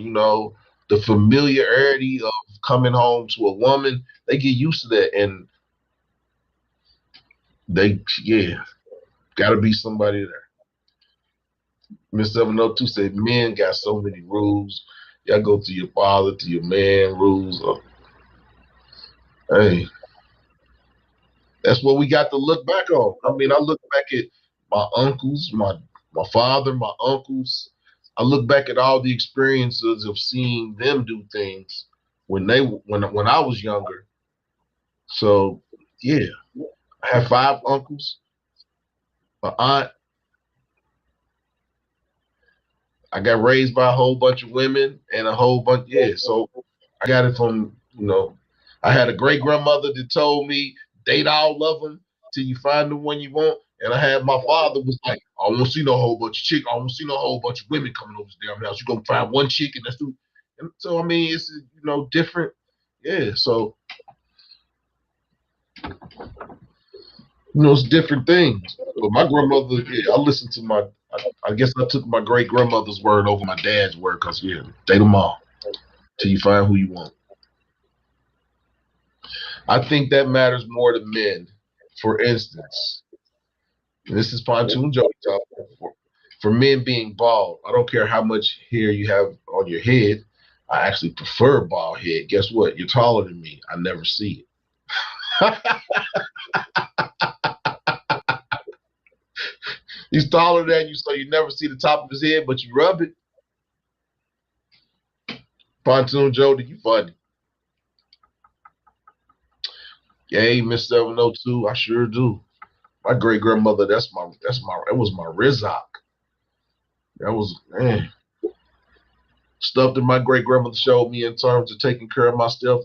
the familiarity of coming home to a woman. They get used to that, and they got to be somebody there. Miss 702 said men got so many rules. Y'all go to your father, to your man rules. Hey, that's what we got to look back on. I mean, I look back at my uncles, my father, my uncles. I look back at all the experiences of seeing them do things when I was younger. So yeah, I have 5 uncles, an aunt. I got raised by a whole bunch of women and a whole bunch. Yeah, so I got it from I had a great grandmother that told me date all of them till you find the one you want. And I had my father was like, I don't want to see no whole bunch of chicks. I don't want to see no whole bunch of women coming over this damn house. You're gonna find one chick and that's two. And so I mean, it's different. Yeah, so it's different things. But my grandmother, yeah, I listened to I guess I took my great grandmother's word over my dad's word because date them all till you find who you want. I think that matters more to men. For instance, and this is Pontoon Joey talking for men being bald. I don't care how much hair you have on your head. I actually prefer bald head. Guess what? You're taller than me. I never see it. He's taller than you, so you never see the top of his head, but you rub it. Pontoon Jody, you funny. Hey, Miss 702, I sure do. My great grandmother, that was my Rizak. That was stuff that my great grandmother showed me in terms of taking care of my stuff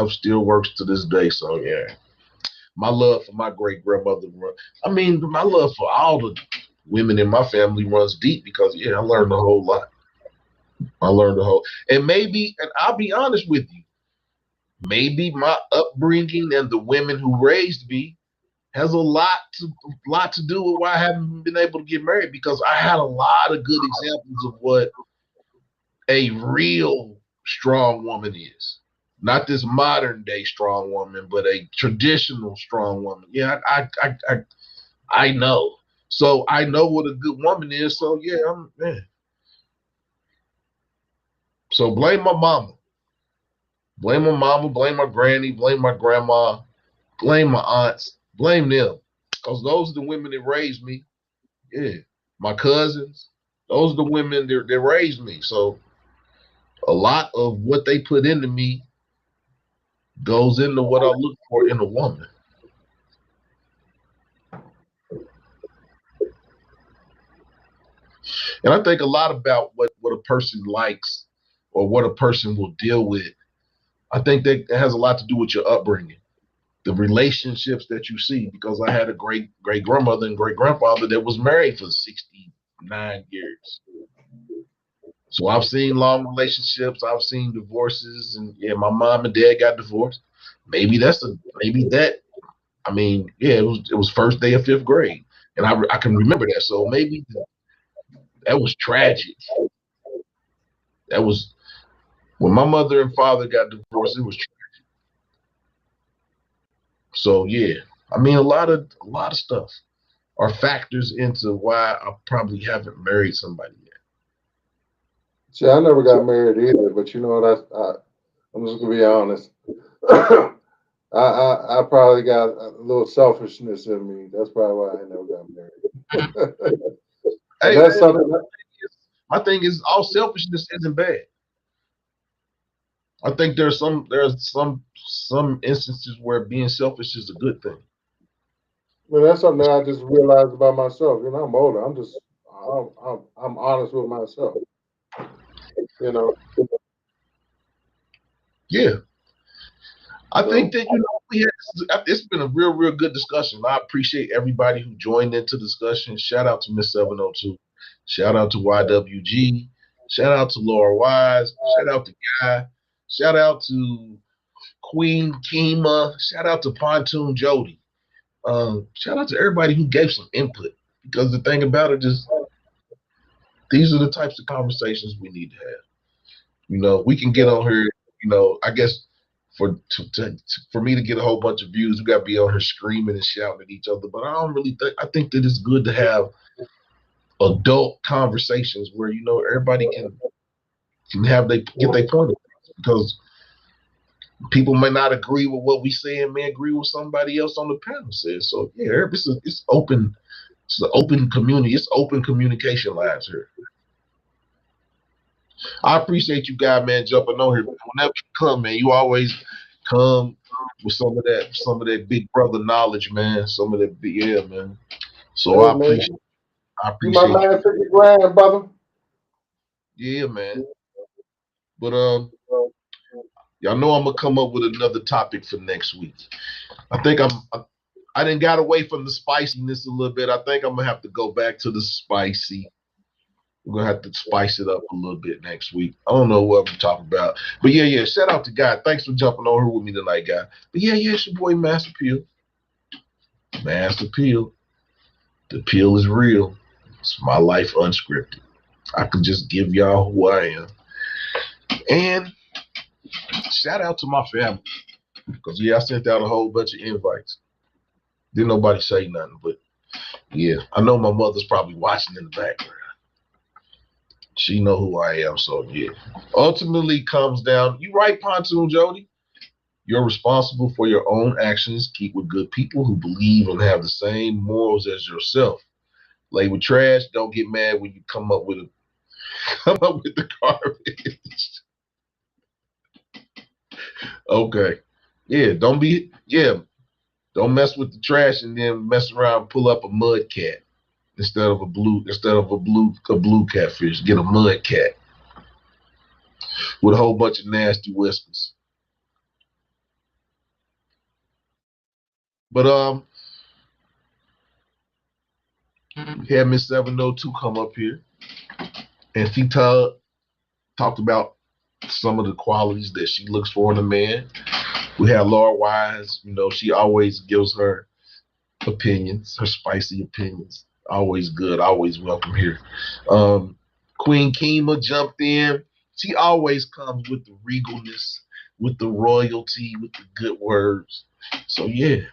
still works to this day. So yeah. My love for my great grandmother, I mean, my love for all the women in my family runs deep because I learned a whole lot. And I'll be honest with you, maybe my upbringing and the women who raised me has a lot to do with why I haven't been able to get married, because I had a lot of good examples of what a real strong woman is. Not this modern day strong woman, but a traditional strong woman. Yeah, I know. So I know what a good woman is. So yeah. So blame my mama. Blame my mama, blame my granny, blame my grandma, blame my aunts, blame them. Because those are the women that raised me. Yeah. My cousins, those are the women that raised me. So a lot of what they put into me goes into what I look for in a woman. And I think a lot about what a person likes or what a person will deal with. I think that has a lot to do with your upbringing, the relationships that you see, because I had a great grandmother and great grandfather that was married for 69 years. So I've seen long relationships, I've seen divorces, and my mom and dad got divorced. Maybe that. I mean, it was first day of 5th grade, and I can remember that. So maybe that was tragic. That was when my mother and father got divorced. It was tragic. So I mean, a lot of stuff are factors into why I probably haven't married somebody yet. See, I never got married either, but you know what? I'm just gonna be honest. I probably got a little selfishness in me. That's probably why I never got married. And Hey, that's something. my thing is all selfishness isn't bad. I think there's some instances where being selfish is a good thing. Well, that's something that I just realized about myself. You know, I'm older. I'm honest with myself. You know, Yeah, I so think that it's been a real good discussion. I appreciate everybody who joined into the discussion. Shout out to Miss 702. Shout out to YWG. Shout out to Laura Wise. Shout out to Guy. Shout out to Queen Kima. Shout out to Pontoon Jody. Shout out to everybody who gave some input. Because the thing about it is, these are the types of conversations we need to have. We can get on here. I guess for me to get a whole bunch of views, we got to be on here screaming and shouting at each other. But I don't really think. I think that it's good to have adult conversations where everybody can get their point across, because people may not agree with what we say and may agree with somebody else on the panel says. So yeah, it's open. It's an open community. It's open communication lines here. I appreciate you guys, man, jumping on here. Whenever you come, man, you always come with some of that big brother knowledge, man. Some of that, yeah, man. So Hey, I man, you my appreciate you. man 50 grand, brother. Yeah, man. But y'all know I'm gonna come up with another topic for next week. I think I didn't got away from the spiciness a little bit. I think I'm gonna have to go back to the spicy. We're gonna have to spice it up a little bit next week. I don't know what I'm talking about. But yeah. Shout out to Guy. Thanks for jumping on here with me tonight, Guy. But yeah, it's your boy Master Peel. Master Peel. The peel is real. It's my life unscripted. I can just give y'all who I am. And shout out to my family. Because I sent out a whole bunch of invites. Didn't nobody say nothing, but yeah, I know my mother's probably watching in the background. She know who I am, so yeah. Ultimately comes down, you right, Pontoon Jody. You're responsible for your own actions. Keep with good people who believe and have the same morals as yourself. Lay with trash. Don't get mad when you come up with the garbage. Okay. Yeah, don't mess with the trash and then mess around and pull up a mud cat instead of a blue catfish. Get a mud cat with a whole bunch of nasty whiskers. But we had Miss 702 come up here, and she talked about some of the qualities that she looks for in a man. We had Laura Wise. She always gives her opinions, her spicy opinions. Always good, always welcome here. Queen Kima jumped in. She always comes with the regalness, with the royalty, with the good words. So yeah.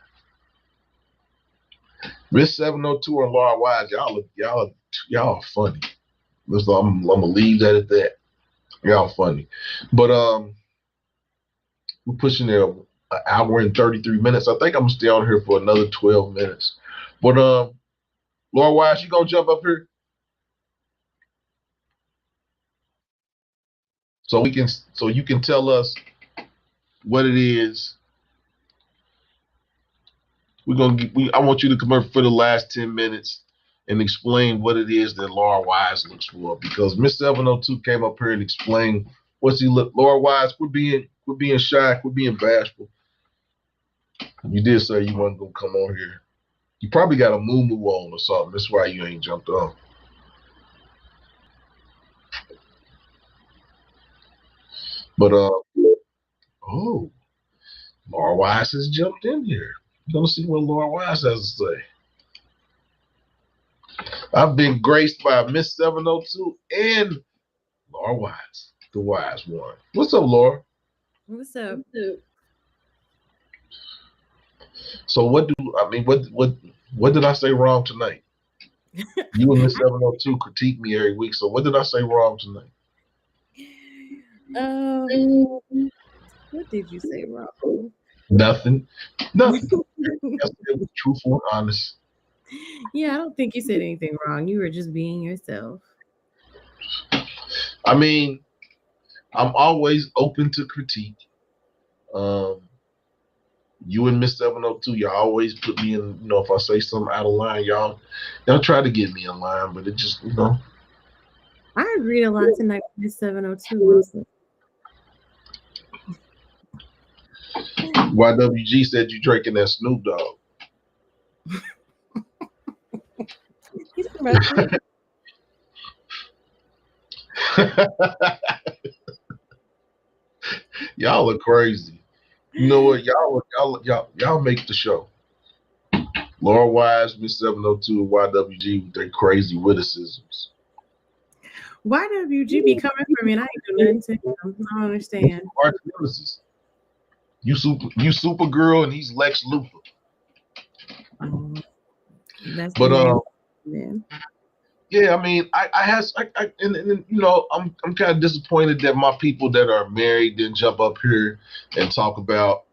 Miss 702 and Laura Wise, y'all funny. I'm gonna leave that at that. Y'all funny. But we're pushing there an hour and 33 minutes. I think I'm gonna stay on here for another 12 minutes. But Laura Wise, you gonna jump up here? So you can tell us what it is. I want you to come up for the last 10 minutes and explain what it is that Laura Wise looks for, because Miss 702 came up here and explained what's he look. Laura Wise, we're being shy, we're being bashful. You did say you weren't gonna come on here. You probably got a moo on or something. That's why you ain't jumped on. But Laura Wise has jumped in here. You're gonna see what Laura Wise has to say. I've been graced by Miss 702 and Laura Wise, the wise one. What's up, Laura? What's up? So what did I say wrong tonight? You and Miss 702 critique me every week. So what did I say wrong tonight? What did you say wrong? Nothing. Nothing. It was truthful and honest. Yeah, I don't think you said anything wrong. You were just being yourself. I mean, I'm always open to critique. You and Miss 702, y'all always put me in, if I say something out of line, y'all try to get me in line, but it just, I agreed a lot tonight with Miss 702 mostly. YWG said you drinking that Snoop Dogg. Y'all are crazy. You know what? Y'all make the show. Laura Wise, Miss 702, and YWG with their crazy witticisms. YWG be coming for me and I ain't do nothing to him. I don't understand. Arch nemesis. You Supergirl and he's Lex Luthor. That's But man. yeah, I mean, and you know, I'm kind of disappointed that my people that are married didn't jump up here and talk about,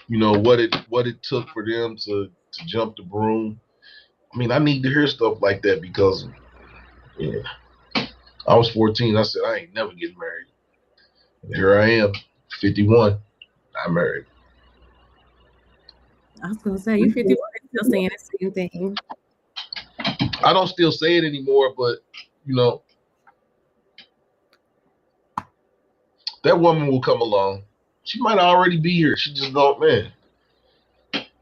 you know, what it took for them to jump the broom. I mean, I need to hear stuff like that because, yeah, I was 14. I said I ain't never getting married. And here I am, 51. I'm married. I was gonna say you 51 still saying the same thing. I don't still say it anymore, but you know, that woman will come along. She might already be here. She just don't, man.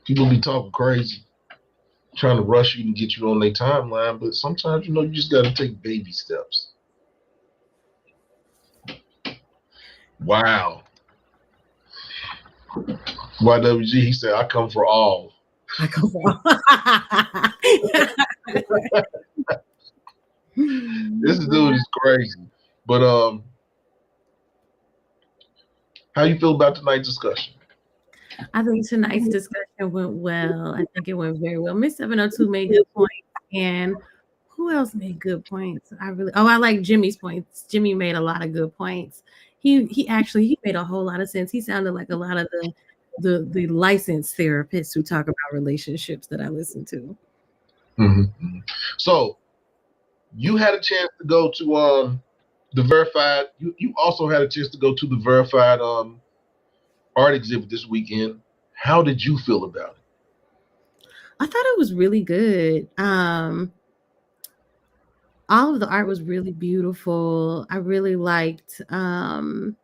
People be talking crazy, trying to rush you and get you on their timeline, but sometimes, you know, you just got to take baby steps. Wow. YWG, he said, I come for all. I come for This dude is crazy. But how you feel about tonight's discussion? I think tonight's discussion went well. I think it went very well. Miss 702 made good points. And who else made good points? I like Jimmy's points. Jimmy made a lot of good points. He made a whole lot of sense. He sounded like a lot of the licensed therapists who talk about relationships that I listen to. Mm-hmm. So you had a chance to go to the verified. You also had a chance to go to the verified art exhibit this weekend. How did you feel about it? I thought it was really good. All of the art was really beautiful. I really liked some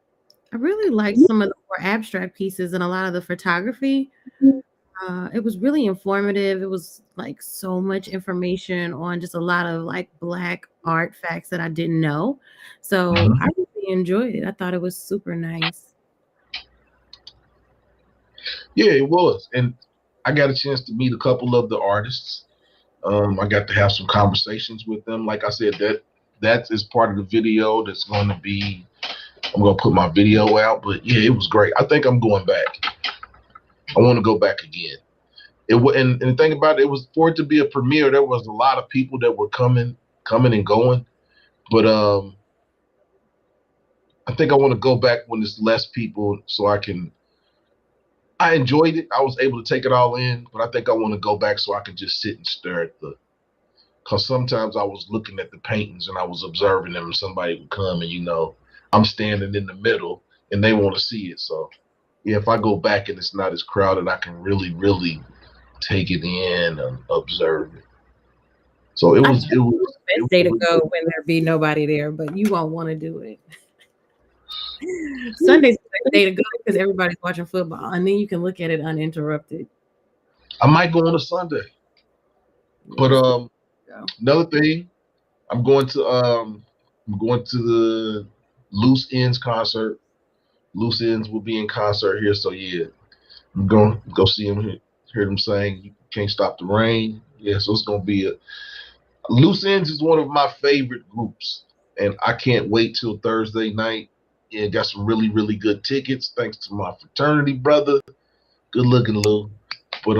of the more abstract pieces and a lot of the photography. It was really informative. It was like so much information on just a lot of like Black art facts that I didn't know. So I really enjoyed it. I thought it was super nice. Yeah, it was. And I got a chance to meet a couple of the artists. I got to have some conversations with them. Like I said, that is part of the video that's going to be, I'm going to put my video out. But yeah, it was great. I think I'm going back. I want to go back again. And the thing about it was, for it to be a premiere, there was a lot of people that were coming and going. But I think I want to go back when there's less people so I enjoyed it. I was able to take it all in, but I think I want to go back so I can just sit and stare at because sometimes I was looking at the paintings and I was observing them and somebody would come and, you know, I'm standing in the middle and they want to see it. So yeah, if I go back and it's not as crowded, I can really, really take it in and observe it. So it was the best day to go when there be nobody there, but you won't want to do it. Sunday's the best day to go because everybody's watching football, and then you can look at it uninterrupted. I might go on a Sunday, but another thing, I'm going to the Loose Ends concert. Loose Ends will be in concert here, so yeah, I'm going to go see them, hear them sing "You Can't Stop the Rain." Yeah, so it's going to be Loose Ends is one of my favorite groups, and I can't wait till Thursday night. Yeah, got some really, really good tickets thanks to my fraternity brother. Good looking Lou. But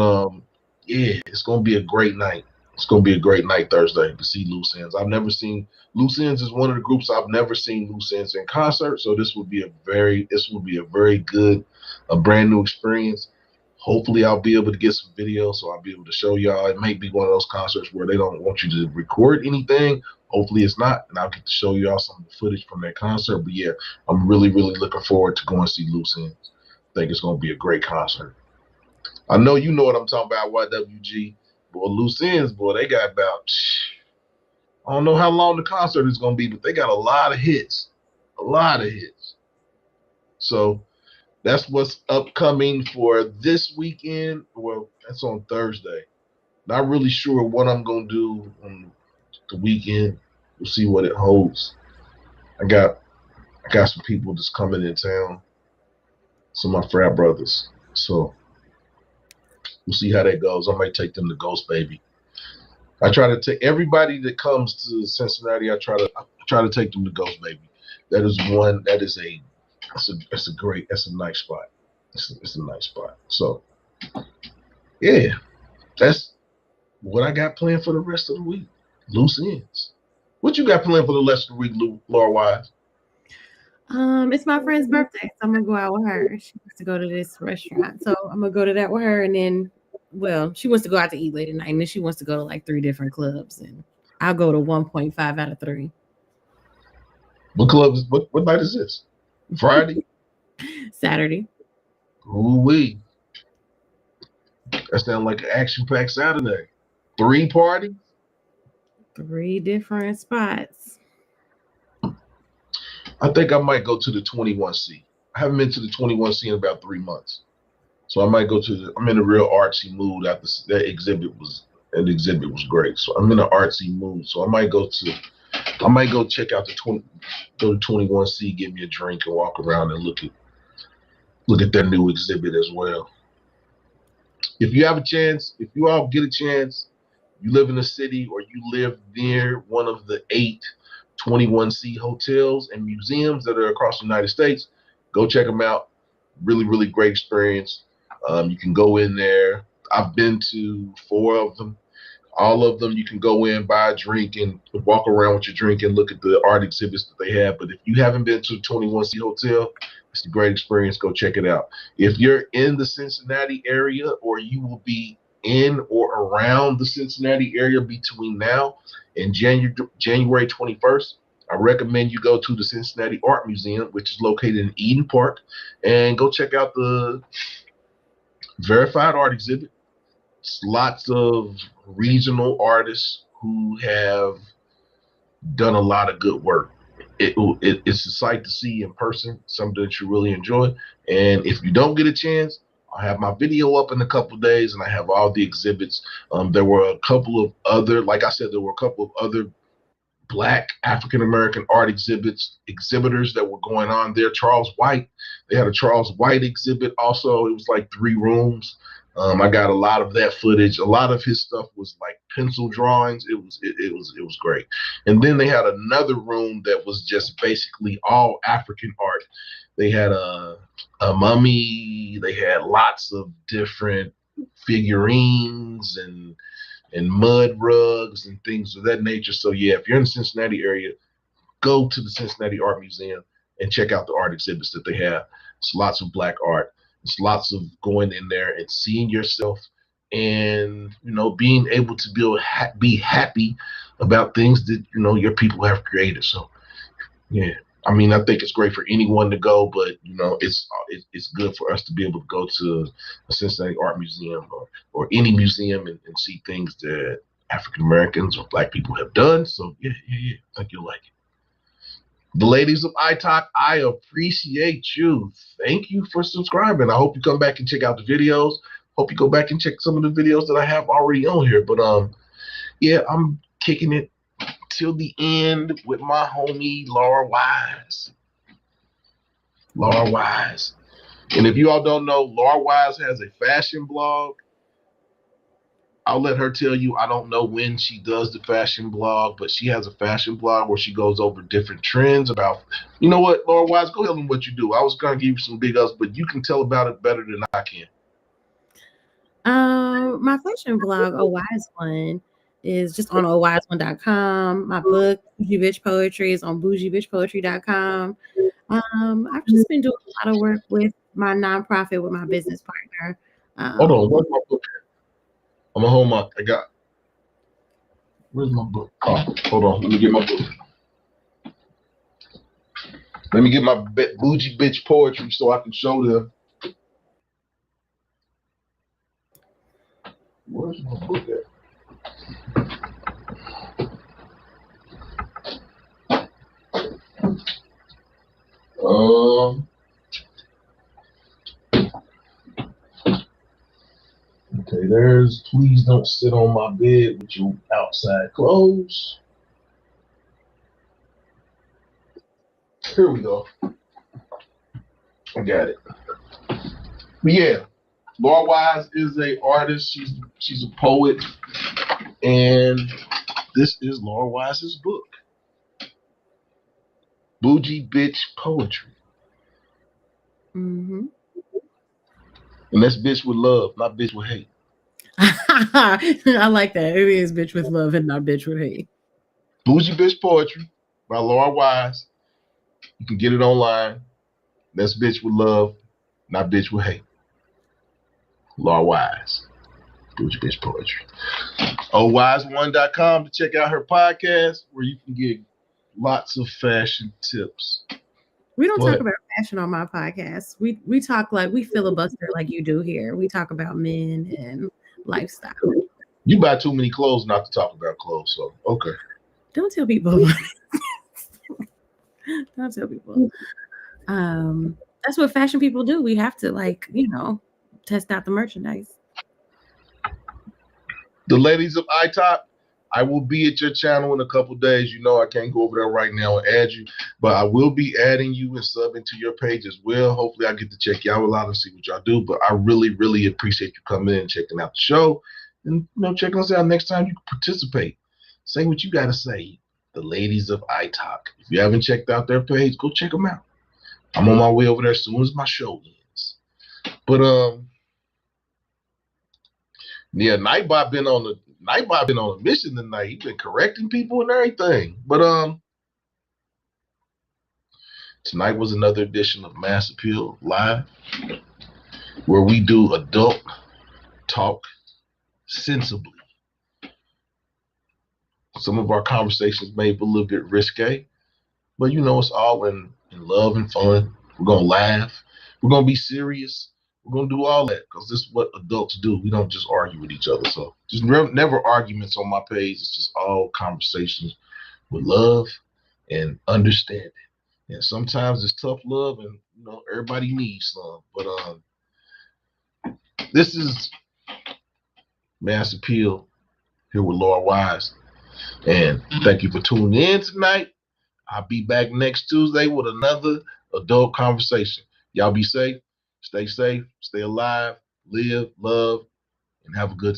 yeah, it's gonna be a great night. It's gonna be a great night Thursday to see Loose Ends. I've never seen Loose Ends is one of the groups I've never seen Loose Ends in concert. So this will be a very good, a brand new experience. Hopefully I'll be able to get some video so I'll be able to show y'all. It may be one of those concerts where they don't want you to record anything. Hopefully it's not, and I'll get to show y'all some of the footage from that concert. But yeah, I'm really, really looking forward to going to see Loose Ends. I think it's gonna be a great concert. I know you know what I'm talking about, YWG. Boy, Loose Ends, boy, they got about, I don't know how long the concert is going to be, but they got a lot of hits. A lot of hits. So that's what's upcoming for this weekend. Well, that's on Thursday. Not really sure what I'm going to do on the weekend. We'll see what it holds. I got some people just coming in town. some of my frat brothers. So we'll see how that goes. I might take them to Ghost Baby. I try to take everybody that comes to Cincinnati. I try to take them to Ghost Baby. That is one. That is a. That's a great. That's a nice spot. It's a nice spot. So yeah, that's what I got planned for the rest of the week. Loose ends. What you got planned for the rest of the week, Laura Wise? It's my friend's birthday, so I'm gonna go out with her. She wants to go to this restaurant, so I'm gonna go to that with her, and then, well, she wants to go out to eat late at night, and then she wants to go to like 3 different clubs, and I'll go to 1.5 out of 3. What club is what night is this? Friday? Saturday. Ooh wee. That sounds like an action-packed Saturday. 3 parties? 3 different spots. I think I might go to the 21C. I haven't been to the 21C in about 3 months. So I might go to I'm in a real artsy mood after that exhibit was great. So I'm in an artsy mood. So I might go check out go to 21C, give me a drink and walk around and look at their new exhibit as well. If you have a chance, if you all get a chance, you live in a city or you live near one of the 8 21C hotels and museums that are across the United States, go check them out. Really, really great experience. You can go in there. I've been to 4 of them. All of them, you can go in, buy a drink, and walk around with your drink and look at the art exhibits that they have. But if you haven't been to the 21C Hotel, it's a great experience. Go check it out. If you're in the Cincinnati area or you will be in or around the Cincinnati area between now and January 21st, I recommend you go to the Cincinnati Art Museum, which is located in Eden Park, and go check out the verified art exhibit. It's lots of regional artists who have done a lot of good work. It's a sight to see in person, something that you really enjoy. And if you don't get a chance, I'll have my video up in a couple of days, and I have all the exhibits. There were a couple of other, like I said, there were a couple of other Black African American art exhibitors that were going on there. They had a Charles White exhibit also. It was like 3 rooms. I got a lot of that footage. A lot of his stuff was like pencil drawings. It was great. And then they had another room that was just basically all African art. They had a mummy. They had lots of different figurines and mud rugs and things of that nature. So yeah, if you're in the Cincinnati area, go to the Cincinnati Art Museum and check out the art exhibits that they have. It's lots of Black art. It's lots of going in there and seeing yourself and being able to be happy about things that your people have created. So yeah, I mean, I think it's great for anyone to go, but it's good for us to be able to go to a Cincinnati Art Museum or any museum and see things that African Americans or Black people have done. So yeah, I think you'll like it. The ladies of iTalk, I appreciate you. Thank you for subscribing. I hope you come back and check out the videos. Hope you go back and check some of the videos that I have already on here. But yeah, I'm kicking it till the end with my homie Laura Wise. Laura Wise. And if you all don't know, Laura Wise has a fashion blog. I'll let her tell you. I don't know when she does the fashion blog, but she has a fashion blog where she goes over different trends about, you know what, Laura Wise, go ahead and what you do. I was going to give you some big ups, but you can tell about it better than I can. My fashion blog, A Wise One, is just on awiseone.com. My book, Bougie Bitch Poetry, is on bougiebitchpoetry.com. I've just been doing a lot of work with my nonprofit with my business partner. Hold on, where's my book? I'm gonna hold my. Where's my book? Oh, hold on, let me get my book. Let me get my Bougie Bitch Poetry so I can show them. Where's my book at? Okay, there's Please Don't Sit on My Bed with Your Outside Clothes. Here we go. I got it. But yeah, Laura Wise is a artist. She's a poet, and this is Laura Wise's book, Bougie Bitch Poetry. Mm-hmm. And that's bitch with love, not bitch with hate. I like that. It is bitch with love and not bitch with hate. Bougie Bitch Poetry by Laura Wise. You can get it online. That's bitch with love, not bitch with hate. Laura Wise. Bougie Bitch Poetry. OWise1.com to check out her podcast where you can get lots of fashion tips. We don't Go talk ahead. about fashion on my podcast. We talk like we filibuster like you do here. We talk about men and lifestyle. You buy too many clothes not to talk about clothes, so okay. Don't tell people. Don't tell people. That's what fashion people do. We have to test out the merchandise. The ladies of iTop, I will be at your channel in a couple days. You know I can't go over there right now and add you, but I will be adding you and subbing to your page as well. Hopefully I get to check y'all out and see what y'all do. But I really, really appreciate you coming in and checking out the show. And checking us out next time you can participate. Say what you gotta say. The ladies of iTalk. If you haven't checked out their page, go check them out. I'm on my way over there as soon as my show ends. But yeah, Nightbot been on a mission tonight. He's been correcting people and everything. But tonight was another edition of Mass Appeal Live, where we do adult talk sensibly. Some of our conversations may be a little bit risque, but it's all in love and fun. We're gonna laugh. We're gonna be serious. We're gonna do all that because this is what adults do. We don't just argue with each other. So just never arguments on my page. It's just all conversations with love and understanding. And sometimes it's tough love, and everybody needs some. But this is Mass Appeal here with Laura Wise, and thank you for tuning in tonight. I'll be back next Tuesday with another adult conversation. Y'all be safe, stay alive, live, love, and have a good time.